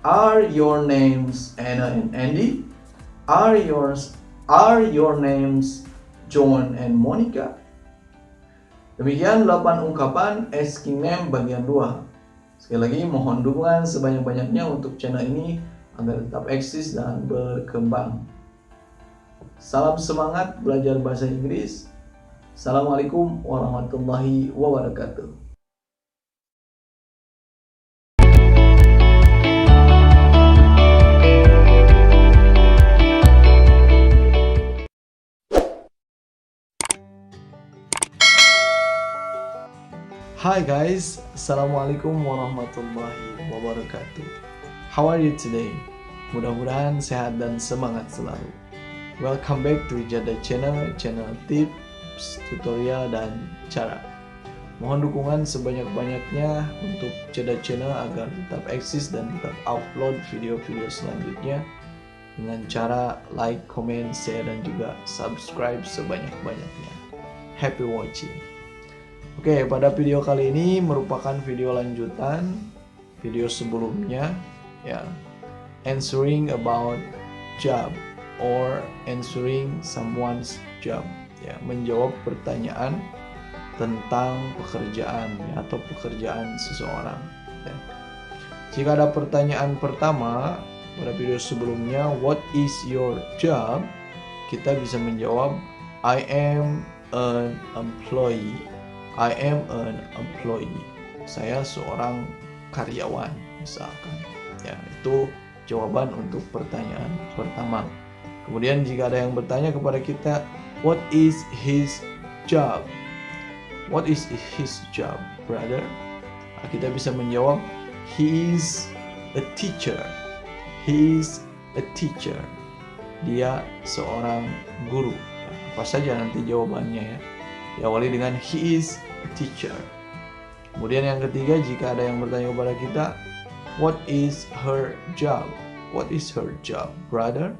are your names Anna and Andy? Are your names John and Monica? Demikian 8 ungkapan asking name bagian 2. Sekali lagi mohon dukungan sebanyak-banyaknya untuk channel ini agar tetap eksis dan berkembang. Salam semangat belajar bahasa Inggris. Assalamualaikum warahmatullahi wabarakatuh. Hi guys, Assalamualaikum warahmatullahi wabarakatuh. How are you today? Mudah-mudahan sehat dan semangat selalu. Welcome back to Ijada Channel tips, tutorial, dan cara. Mohon dukungan sebanyak-banyaknya untuk Ijada Channel agar tetap eksis dan tetap upload video-video selanjutnya dengan cara like, comment, share, dan juga subscribe sebanyak-banyaknya. Happy watching. Oke, pada video kali ini merupakan video lanjutan video sebelumnya, ya, answering about job or answering someone's job, ya, menjawab pertanyaan tentang pekerjaan, ya, atau pekerjaan seseorang, ya. Jika ada pertanyaan pertama pada video sebelumnya, what is your job? Kita bisa menjawab I am an employee. I am an employee. Saya seorang karyawan, misalkan. Ya, itu jawaban untuk pertanyaan pertama. Kemudian jika ada yang bertanya kepada kita, what is his job? What is his job, brother? Nah, kita bisa menjawab, he is a teacher. He is a teacher. Dia seorang guru. Ya, apa saja nanti jawabannya, ya. Diawali dengan he is a teacher. Kemudian yang ketiga, jika ada yang bertanya kepada kita, what is her job? What is her job, brother?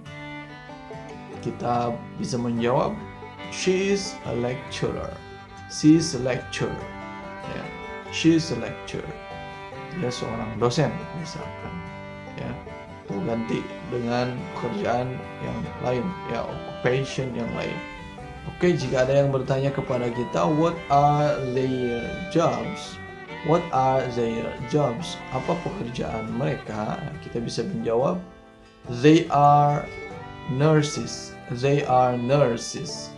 Kita bisa menjawab, she is a lecturer. She is a lecturer. Ya, she is a lecturer. Dia seorang dosen, misalkan. Ya, atau ganti dengan pekerjaan yang lain, ya, occupation yang lain. Oke, jika ada yang bertanya kepada kita, what are their jobs? What are their jobs? Apa pekerjaan mereka? Kita bisa menjawab, they are nurses. They are nurses.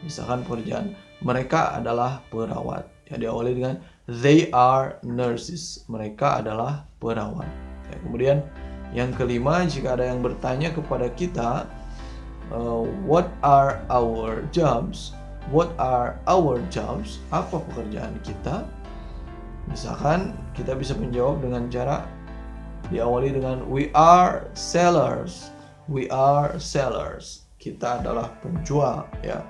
Misalkan pekerjaan mereka adalah perawat. Ya, diawali dengan they are nurses. Mereka adalah perawat. Ya, kemudian yang kelima, jika ada yang bertanya kepada kita, what are our jobs? What are our jobs? Apa pekerjaan kita? Misalkan kita bisa menjawab dengan cara diawali dengan we are sellers. We are sellers. Kita adalah penjual, ya.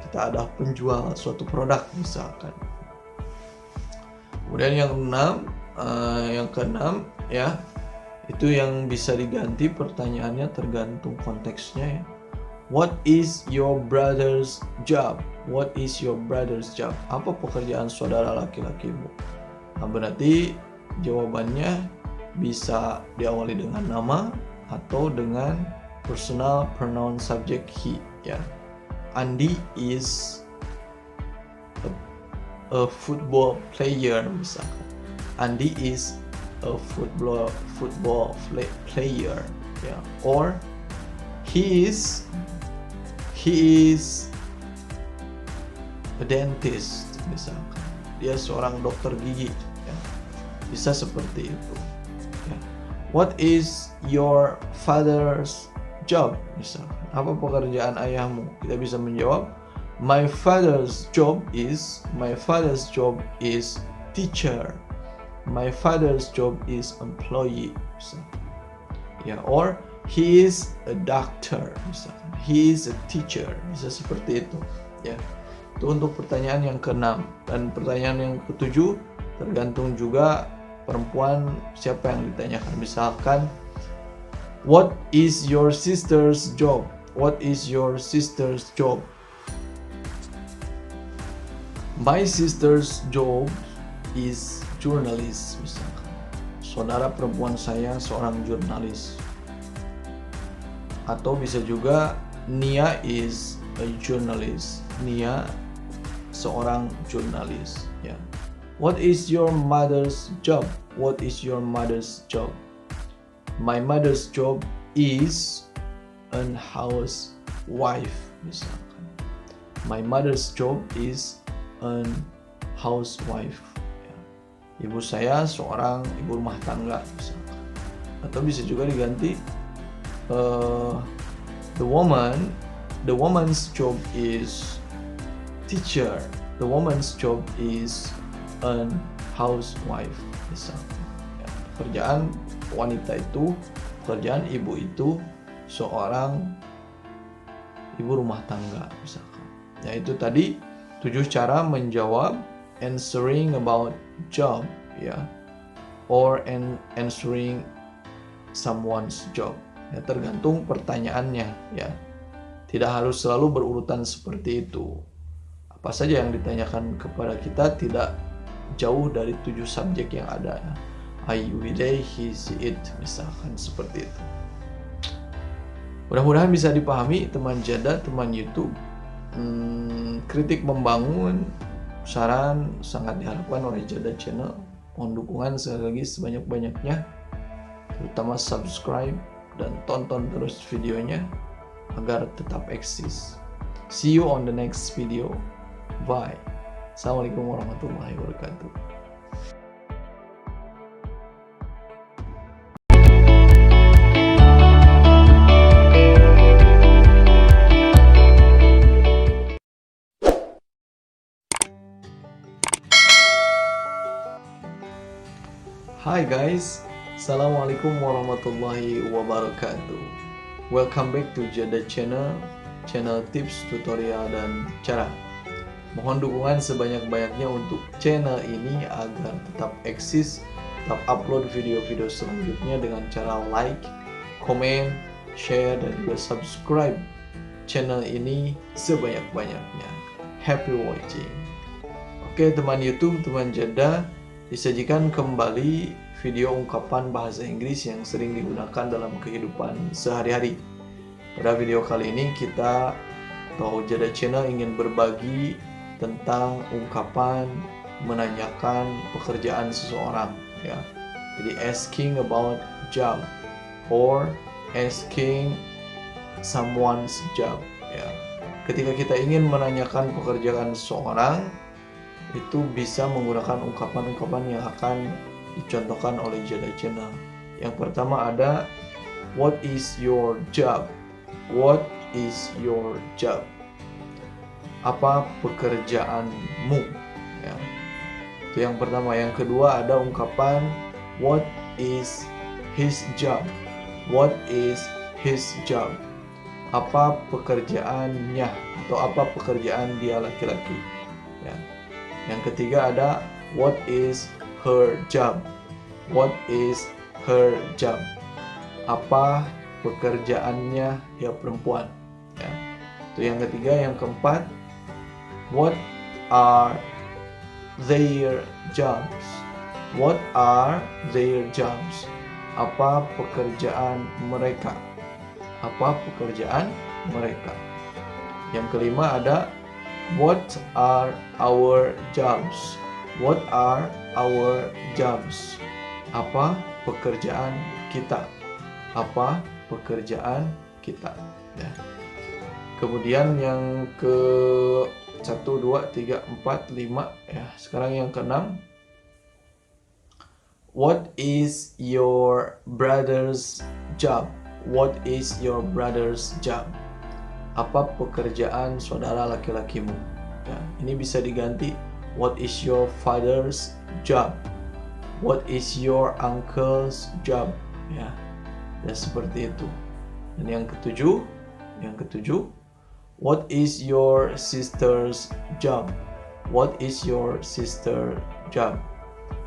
Kita adalah penjual suatu produk, misalkan. Kemudian yang keenam, ya, itu yang bisa diganti pertanyaannya tergantung konteksnya, ya. What is your brother's job? What is your brother's job? Apa pekerjaan saudara laki-lakimu? Nah, berarti jawabannya bisa diawali dengan nama atau dengan personal pronoun subject he, ya. Andy is a football player, misalkan. Andy is a football player, ya. Or he is a dentist, misalkan. Dia seorang dokter gigi, ya. Bisa seperti itu, ya. What is your father's job? Misalkan, apa pekerjaan ayahmu? Kita bisa menjawab, my father's job is teacher. My father's job is employee. Misalkan. Ya, or he is a doctor. Misalkan, he is a teacher. Bisa seperti itu. Ya, itu untuk pertanyaan yang keenam. Dan pertanyaan yang ketujuh tergantung juga perempuan siapa yang ditanyakan. Misalkan, what is your sister's job? What is your sister's job? My sister's job is journalist. Misalkan, saudara perempuan saya seorang jurnalis. Atau bisa juga, Nia is a journalist. Nia seorang jurnalis. Ya. What is your mother's job? What is your mother's job? My mother's job is an housewife. Misalkan, my mother's job is an housewife. Ya. Ibu saya seorang ibu rumah tangga. Misalkan. Atau bisa juga diganti, the woman's job is teacher. The woman's job is an housewife. Misalkan. Ya, pekerjaan wanita itu, pekerjaan ibu itu seorang ibu rumah tangga. Misalkan. Ya, itu tadi 7 cara menjawab answering about job, ya, or answering someone's job. Ya, tergantung pertanyaannya, ya. Tidak harus selalu berurutan seperti itu. Apa saja yang ditanyakan kepada kita tidak jauh dari 7 subjek yang ada, ya. I, we, they, he, she, it, misalkan seperti itu. Mudah-mudahan bisa dipahami teman Jada, teman YouTube. Kritik membangun, saran sangat diharapkan oleh Jada Channel. Mohon dukungan sekali lagi sebanyak-banyaknya, terutama subscribe dan tonton terus videonya agar tetap eksis. See you on the next video. Bye. Assalamualaikum warahmatullahi wabarakatuh. Hi guys, Assalamualaikum warahmatullahi wabarakatuh. Welcome back to Jada Channel, channel tips, tutorial, dan cara. Mohon dukungan sebanyak-banyaknya untuk channel ini agar tetap eksis, tetap upload video-video selanjutnya dengan cara like, komen, share, dan juga subscribe channel ini sebanyak-banyaknya. Happy watching. Oke teman YouTube, teman Jada, disajikan kembali video ungkapan bahasa Inggris yang sering digunakan dalam kehidupan sehari-hari. Pada video kali ini kita atau Jada Channel ingin berbagi tentang ungkapan menanyakan pekerjaan seseorang, ya. Jadi asking about job or asking someone's job, ya. Ketika kita ingin menanyakan pekerjaan seseorang, itu bisa menggunakan ungkapan-ungkapan yang akan dicontohkan oleh Jada Channel. Yang pertama ada, what is your job? What is your job? Apa pekerjaanmu? Ya. Itu yang pertama. Yang kedua ada ungkapan, what is his job? What is his job? Apa pekerjaannya atau apa pekerjaan dia laki-laki? Ya. Yang ketiga ada, what is her job? What is her job? Apa pekerjaannya dia perempuan? Ya. Itu yang ketiga. Yang keempat, what are their jobs? What are their jobs? Apa pekerjaan mereka? Apa pekerjaan mereka? Yang kelima ada, what are our jobs? What are our jobs? Apa pekerjaan kita? Apa pekerjaan kita? Ya. Kemudian yang ke 1, 2, 3, 4, 5. Ya, sekarang yang ke-6. What is your brother's job? what is your brother's job? Apa pekerjaan saudara laki-lakimu? Ya, ini bisa diganti what is your father's job? What is your uncle's job? Ya, dan seperti itu. Dan yang ketujuh, what is your sister's job? What is your sister job?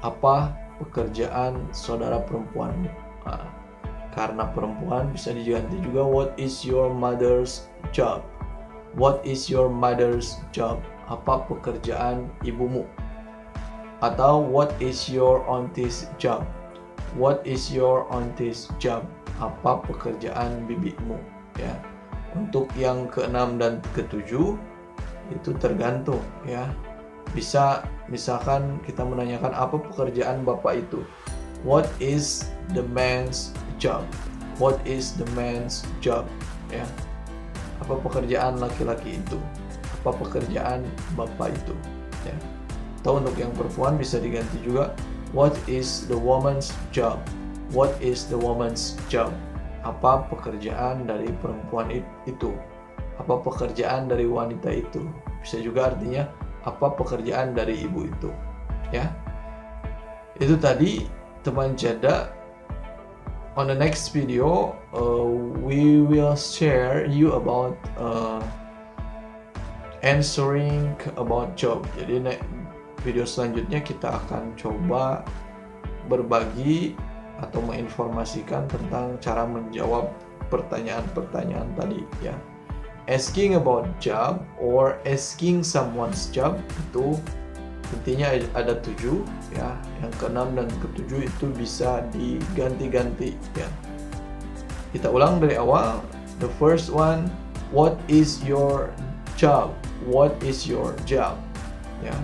Apa pekerjaan saudara perempuanmu? Karena perempuan bisa diganti juga what is your mother's job? What is your mother's job? Apa pekerjaan ibumu? Atau what is your auntie's job? What is your auntie's job? Apa pekerjaan bibimu? Ya. Untuk yang keenam dan ketujuh itu tergantung ya. Bisa misalkan kita menanyakan apa pekerjaan bapak itu. What is the man's job? What is the man's job? Ya. Apa pekerjaan laki-laki itu? Apa pekerjaan bapak itu? Ya. Atau untuk yang perempuan bisa diganti juga what is the woman's job? What is the woman's job? Apa pekerjaan dari perempuan itu? Apa pekerjaan dari wanita itu? Bisa juga artinya apa pekerjaan dari ibu itu? Ya. Itu tadi teman janda. On the next video, we will share you about answering about job. Jadi video selanjutnya kita akan coba berbagi atau menginformasikan tentang cara menjawab pertanyaan-pertanyaan tadi ya. Asking about job or asking someone's job itu intinya ada 7 ya. Yang ke-6 dan ke-7 itu bisa diganti-ganti ya. Kita ulang dari awal. The first one, what is your job? What is your job? Ya.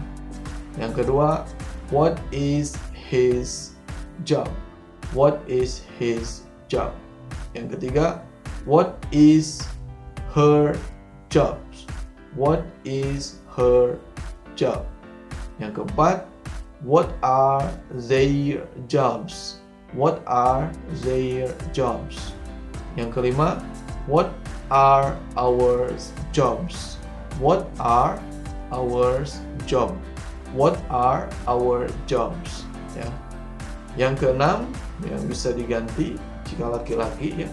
Yang kedua, what is his job? What is his job? Yang ketiga, what is her job? What is her job? Yang keempat, what are their jobs? What are their jobs? Yang kelima, what are our jobs? What are our job? What are our jobs? Ya. Yang keenam yang bisa diganti jika laki-laki ya.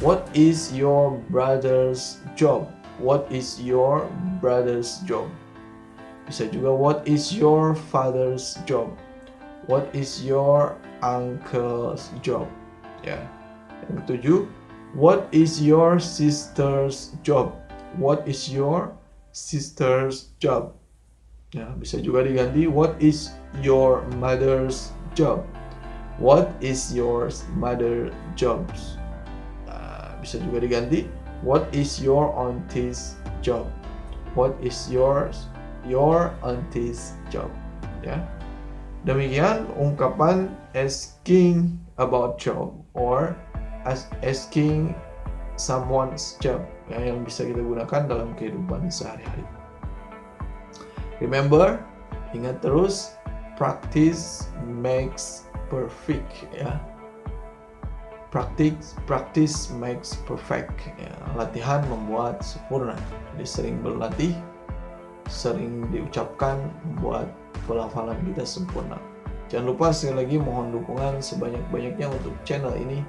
What is your brother's job? What is your brother's job? Bisa juga what is your father's job? What is your uncle's job? Ya. Yang ketujuh, what is your sister's job? What is your sister's job? Ya, bisa juga diganti what is your mother's job? What is your mother's jobs? Bisa juga diganti what is your auntie's job? What is your auntie's job? Ya. Demikian ungkapan asking about job or asking someone's job yang bisa kita gunakan dalam kehidupan sehari-hari. Remember, ingat terus, practice makes perfect ya. Practice makes perfect ya. Latihan membuat sempurna. Jadi sering berlatih, sering diucapkan membuat pelafalan kita sempurna. Jangan lupa sekali lagi mohon dukungan sebanyak-banyaknya untuk channel ini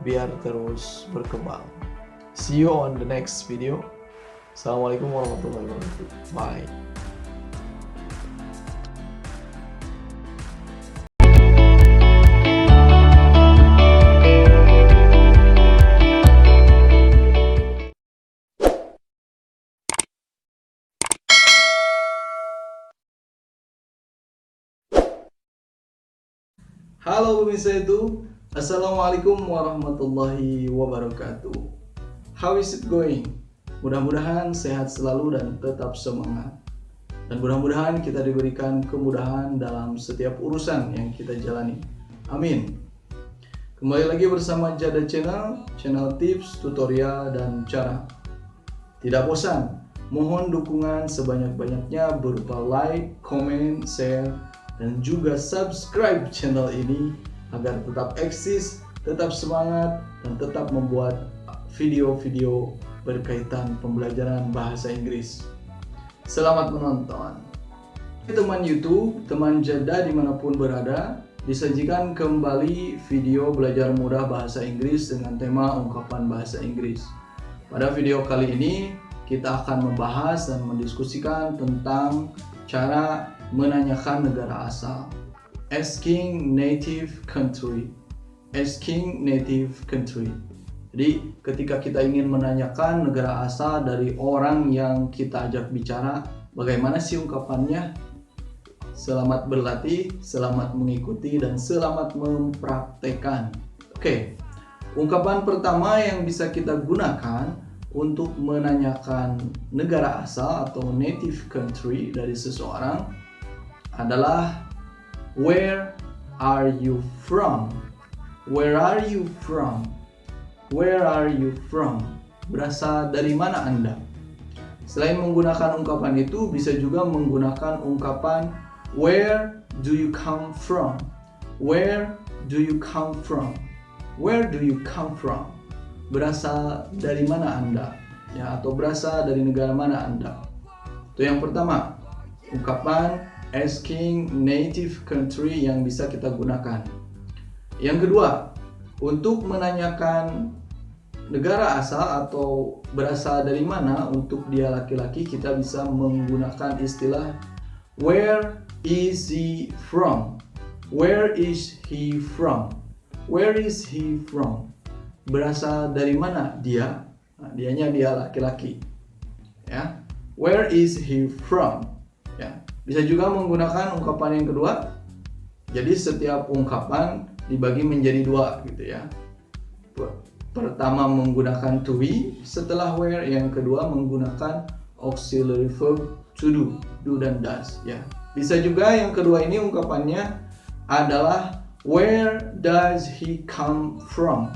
biar terus berkembang. See you on the next video. Assalamualaikum warahmatullahi wabarakatuh. Bye. Halo pemirsa itu, Assalamualaikum warahmatullahi wabarakatuh. How is it going? Mudah-mudahan sehat selalu dan tetap semangat. Dan mudah-mudahan kita diberikan kemudahan dalam setiap urusan yang kita jalani. Amin. Kembali lagi bersama Jada channel tips, tutorial, dan cara. Tidak bosan, mohon dukungan sebanyak-banyaknya berupa like, comment, share, dan juga subscribe channel ini agar tetap eksis tetap semangat, dan tetap membuat video-video berkaitan pembelajaran bahasa Inggris. Selamat menonton. Teman YouTube, teman jeda dimanapun berada, disajikan kembali video belajar mudah bahasa Inggris dengan tema ungkapan bahasa Inggris. Pada video kali ini, kita akan membahas dan mendiskusikan tentang cara menanyakan negara asal. Asking native country. Asking native country. Jadi ketika kita ingin menanyakan negara asal dari orang yang kita ajak bicara, bagaimana sih ungkapannya? Selamat berlatih, selamat mengikuti, dan selamat mempraktekkan. Oke, ungkapan pertama yang bisa kita gunakan untuk menanyakan negara asal atau native country dari seseorang adalah where are you from? Where are you from? Where are you from? Berasal dari mana Anda? Selain menggunakan ungkapan itu, bisa juga menggunakan ungkapan where do you come from? Where do you come from? Where do you come from? Berasal dari mana Anda? Ya, atau berasal dari negara mana Anda? Itu yang pertama, ungkapan asking native country yang bisa kita gunakan. Yang kedua, untuk menanyakan negara asal atau berasal dari mana untuk dia laki-laki, kita bisa menggunakan istilah where is he from? Where is he from? Where is he from? Berasal dari mana dia? Nah, dianya dia laki-laki. Ya. Where is he from? Ya. Bisa juga menggunakan ungkapan yang kedua. Jadi setiap ungkapan dibagi menjadi dua gitu ya. Pertama menggunakan to be setelah where, yang kedua menggunakan auxiliary verb to do dan does ya. Bisa juga yang kedua ini ungkapannya adalah where does he come from?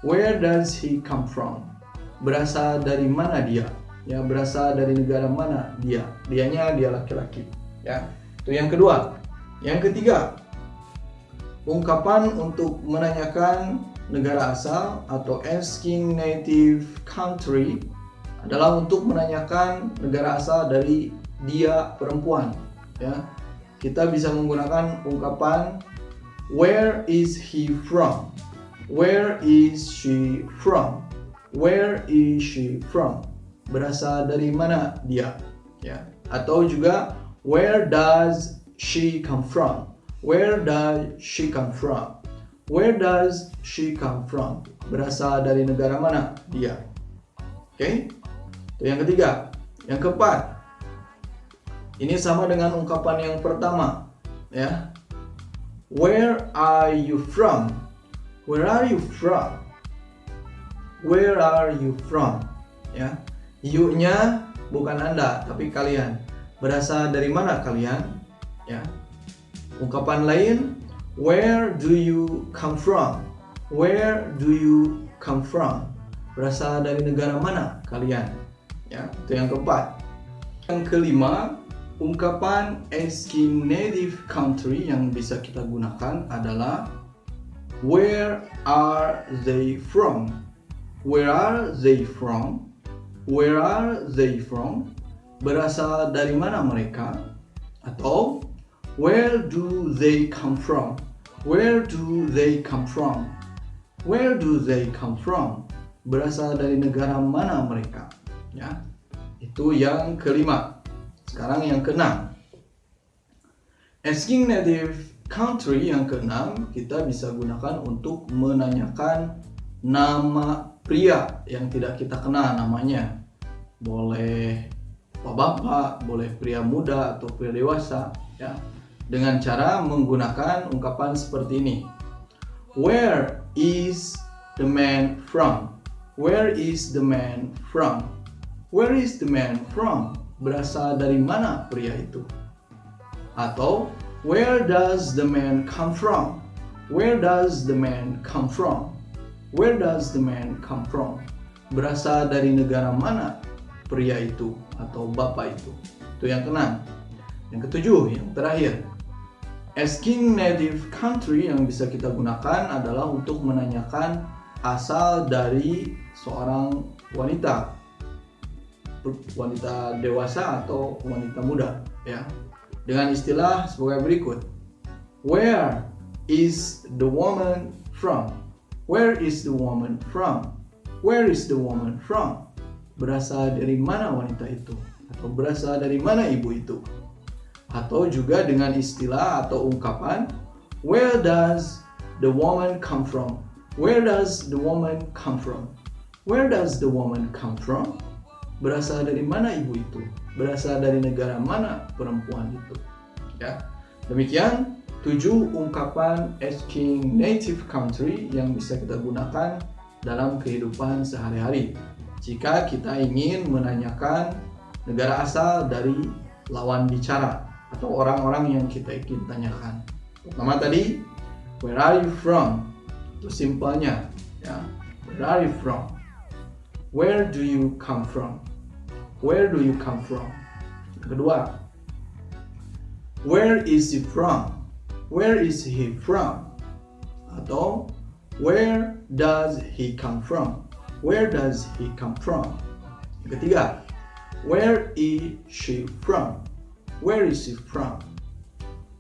Where does he come from? Berasal dari mana dia? Ya, berasal dari negara mana dia? Dianya dia laki-laki ya. Itu yang kedua. Yang ketiga, ungkapan untuk menanyakan negara asal atau asking native country adalah untuk menanyakan negara asal dari dia perempuan ya. Kita bisa menggunakan ungkapan where is he from? Where is she from? Where is she from? Berasal dari mana dia ya. Atau juga where does she come from? Where does she come from? Where does she come from? Berasal dari negara mana dia? Oke? Itu yang ketiga. Yang keempat. Ini sama dengan ungkapan yang pertama, ya. Where are you from? Where are you from? Where are you from? Ya. You-nya bukan Anda, tapi kalian. Berasal dari mana kalian? Ya. Ungkapan lain, where do you come from? Where do you come from? Berasal dari negara mana kalian? Ya, itu yang keempat. Yang kelima, ungkapan asking native country yang bisa kita gunakan adalah where are they from? Where are they from? Where are they from? Berasal dari mana mereka? Atau where do they come from? Where do they come from? Where do they come from? Berasal dari negara mana mereka? Ya, itu yang kelima. Sekarang yang keenam. Asking native country yang keenam kita bisa gunakan untuk menanyakan nama pria yang tidak kita kenal namanya. Boleh bapak, boleh pria muda atau pria dewasa, ya. Dengan cara menggunakan ungkapan seperti ini. Where is the man from? Where is the man from? Where is the man from? Berasal dari mana pria itu? Atau where does the man come from? Where does the man come from? Where does the man come from? Berasal dari negara mana pria itu atau bapak itu? Itu yang keenam. Yang ketujuh, yang terakhir. Asking native country yang bisa kita gunakan adalah untuk menanyakan asal dari seorang wanita dewasa atau wanita muda, ya, dengan istilah sebagai berikut. Where is the woman from? Where is the woman from? Where is the woman from? Berasal dari mana wanita itu? Atau berasal dari mana ibu itu? Atau juga dengan istilah atau ungkapan, where does the woman come from? Where does the woman come from? Where does the woman come from? Berasal dari mana ibu itu? Berasal dari negara mana perempuan itu? Ya. Demikian 7 ungkapan asking native country yang bisa kita gunakan dalam kehidupan sehari-hari jika kita ingin menanyakan negara asal dari lawan bicara atau orang-orang yang kita ingin tanyakan. Pertama tadi, where are you from? Itu simpelnya, ya. Where are you from? Where do you come from? Where do you come from? Yang kedua, where is he from? Where is he from? Atau where does he come from? Where does he come from? Yang ketiga, where is she from? Where is she from?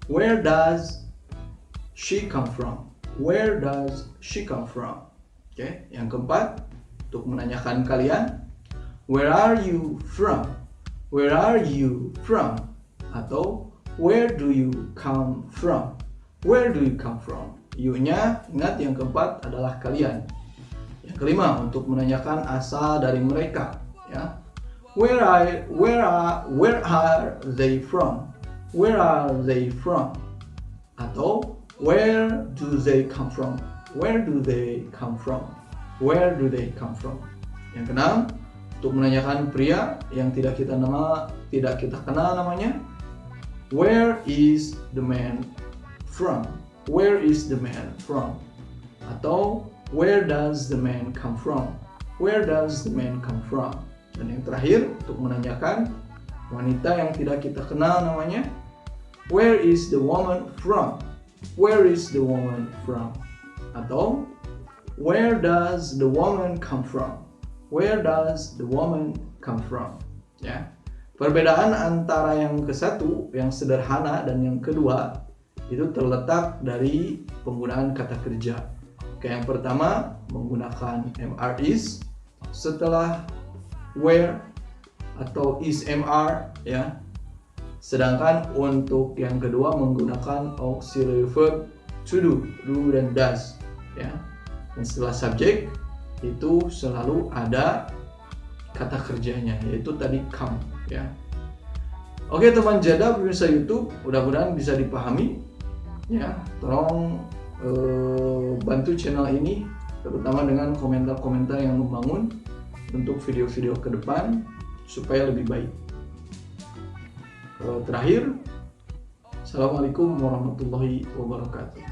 Where does she come from? Where does she come from? Oke, yang keempat, untuk menanyakan kalian, where are you from? Where are you from? Atau where do you come from? Where do you come from? You-nya, ingat yang keempat adalah kalian. Yang kelima, untuk menanyakan asal dari mereka, ya. Where are they from? Where are they from? Atau where do they come from? Where do they come from? Where do they come from? Yang keenam, untuk menanyakan pria yang tidak kita kenal namanya, where is the man from? Where is the man from? Atau where does the man come from? Where does the man come from? Dan yang terakhir, untuk menanyakan wanita yang tidak kita kenal namanya, where is the woman from? Where is the woman from? Atau where does the woman come from? Where does the woman come from? Ya. Perbedaan antara yang ke satu, yang sederhana, dan yang kedua itu terletak dari penggunaan kata kerja. Oke, yang pertama menggunakan MR is setelah where atau is MR, ya. Sedangkan untuk yang kedua menggunakan auxiliary verb to do dan does, ya. Dan setelah subjek itu selalu ada kata kerjanya, yaitu tadi come, ya. Oke teman jada pemirsa YouTube, mudah-mudahan bisa dipahami, ya. Tolong bantu channel ini terutama dengan komentar-komentar yang membangun untuk video-video ke depan supaya lebih baik. Terakhir, Assalamualaikum warahmatullahi wabarakatuh.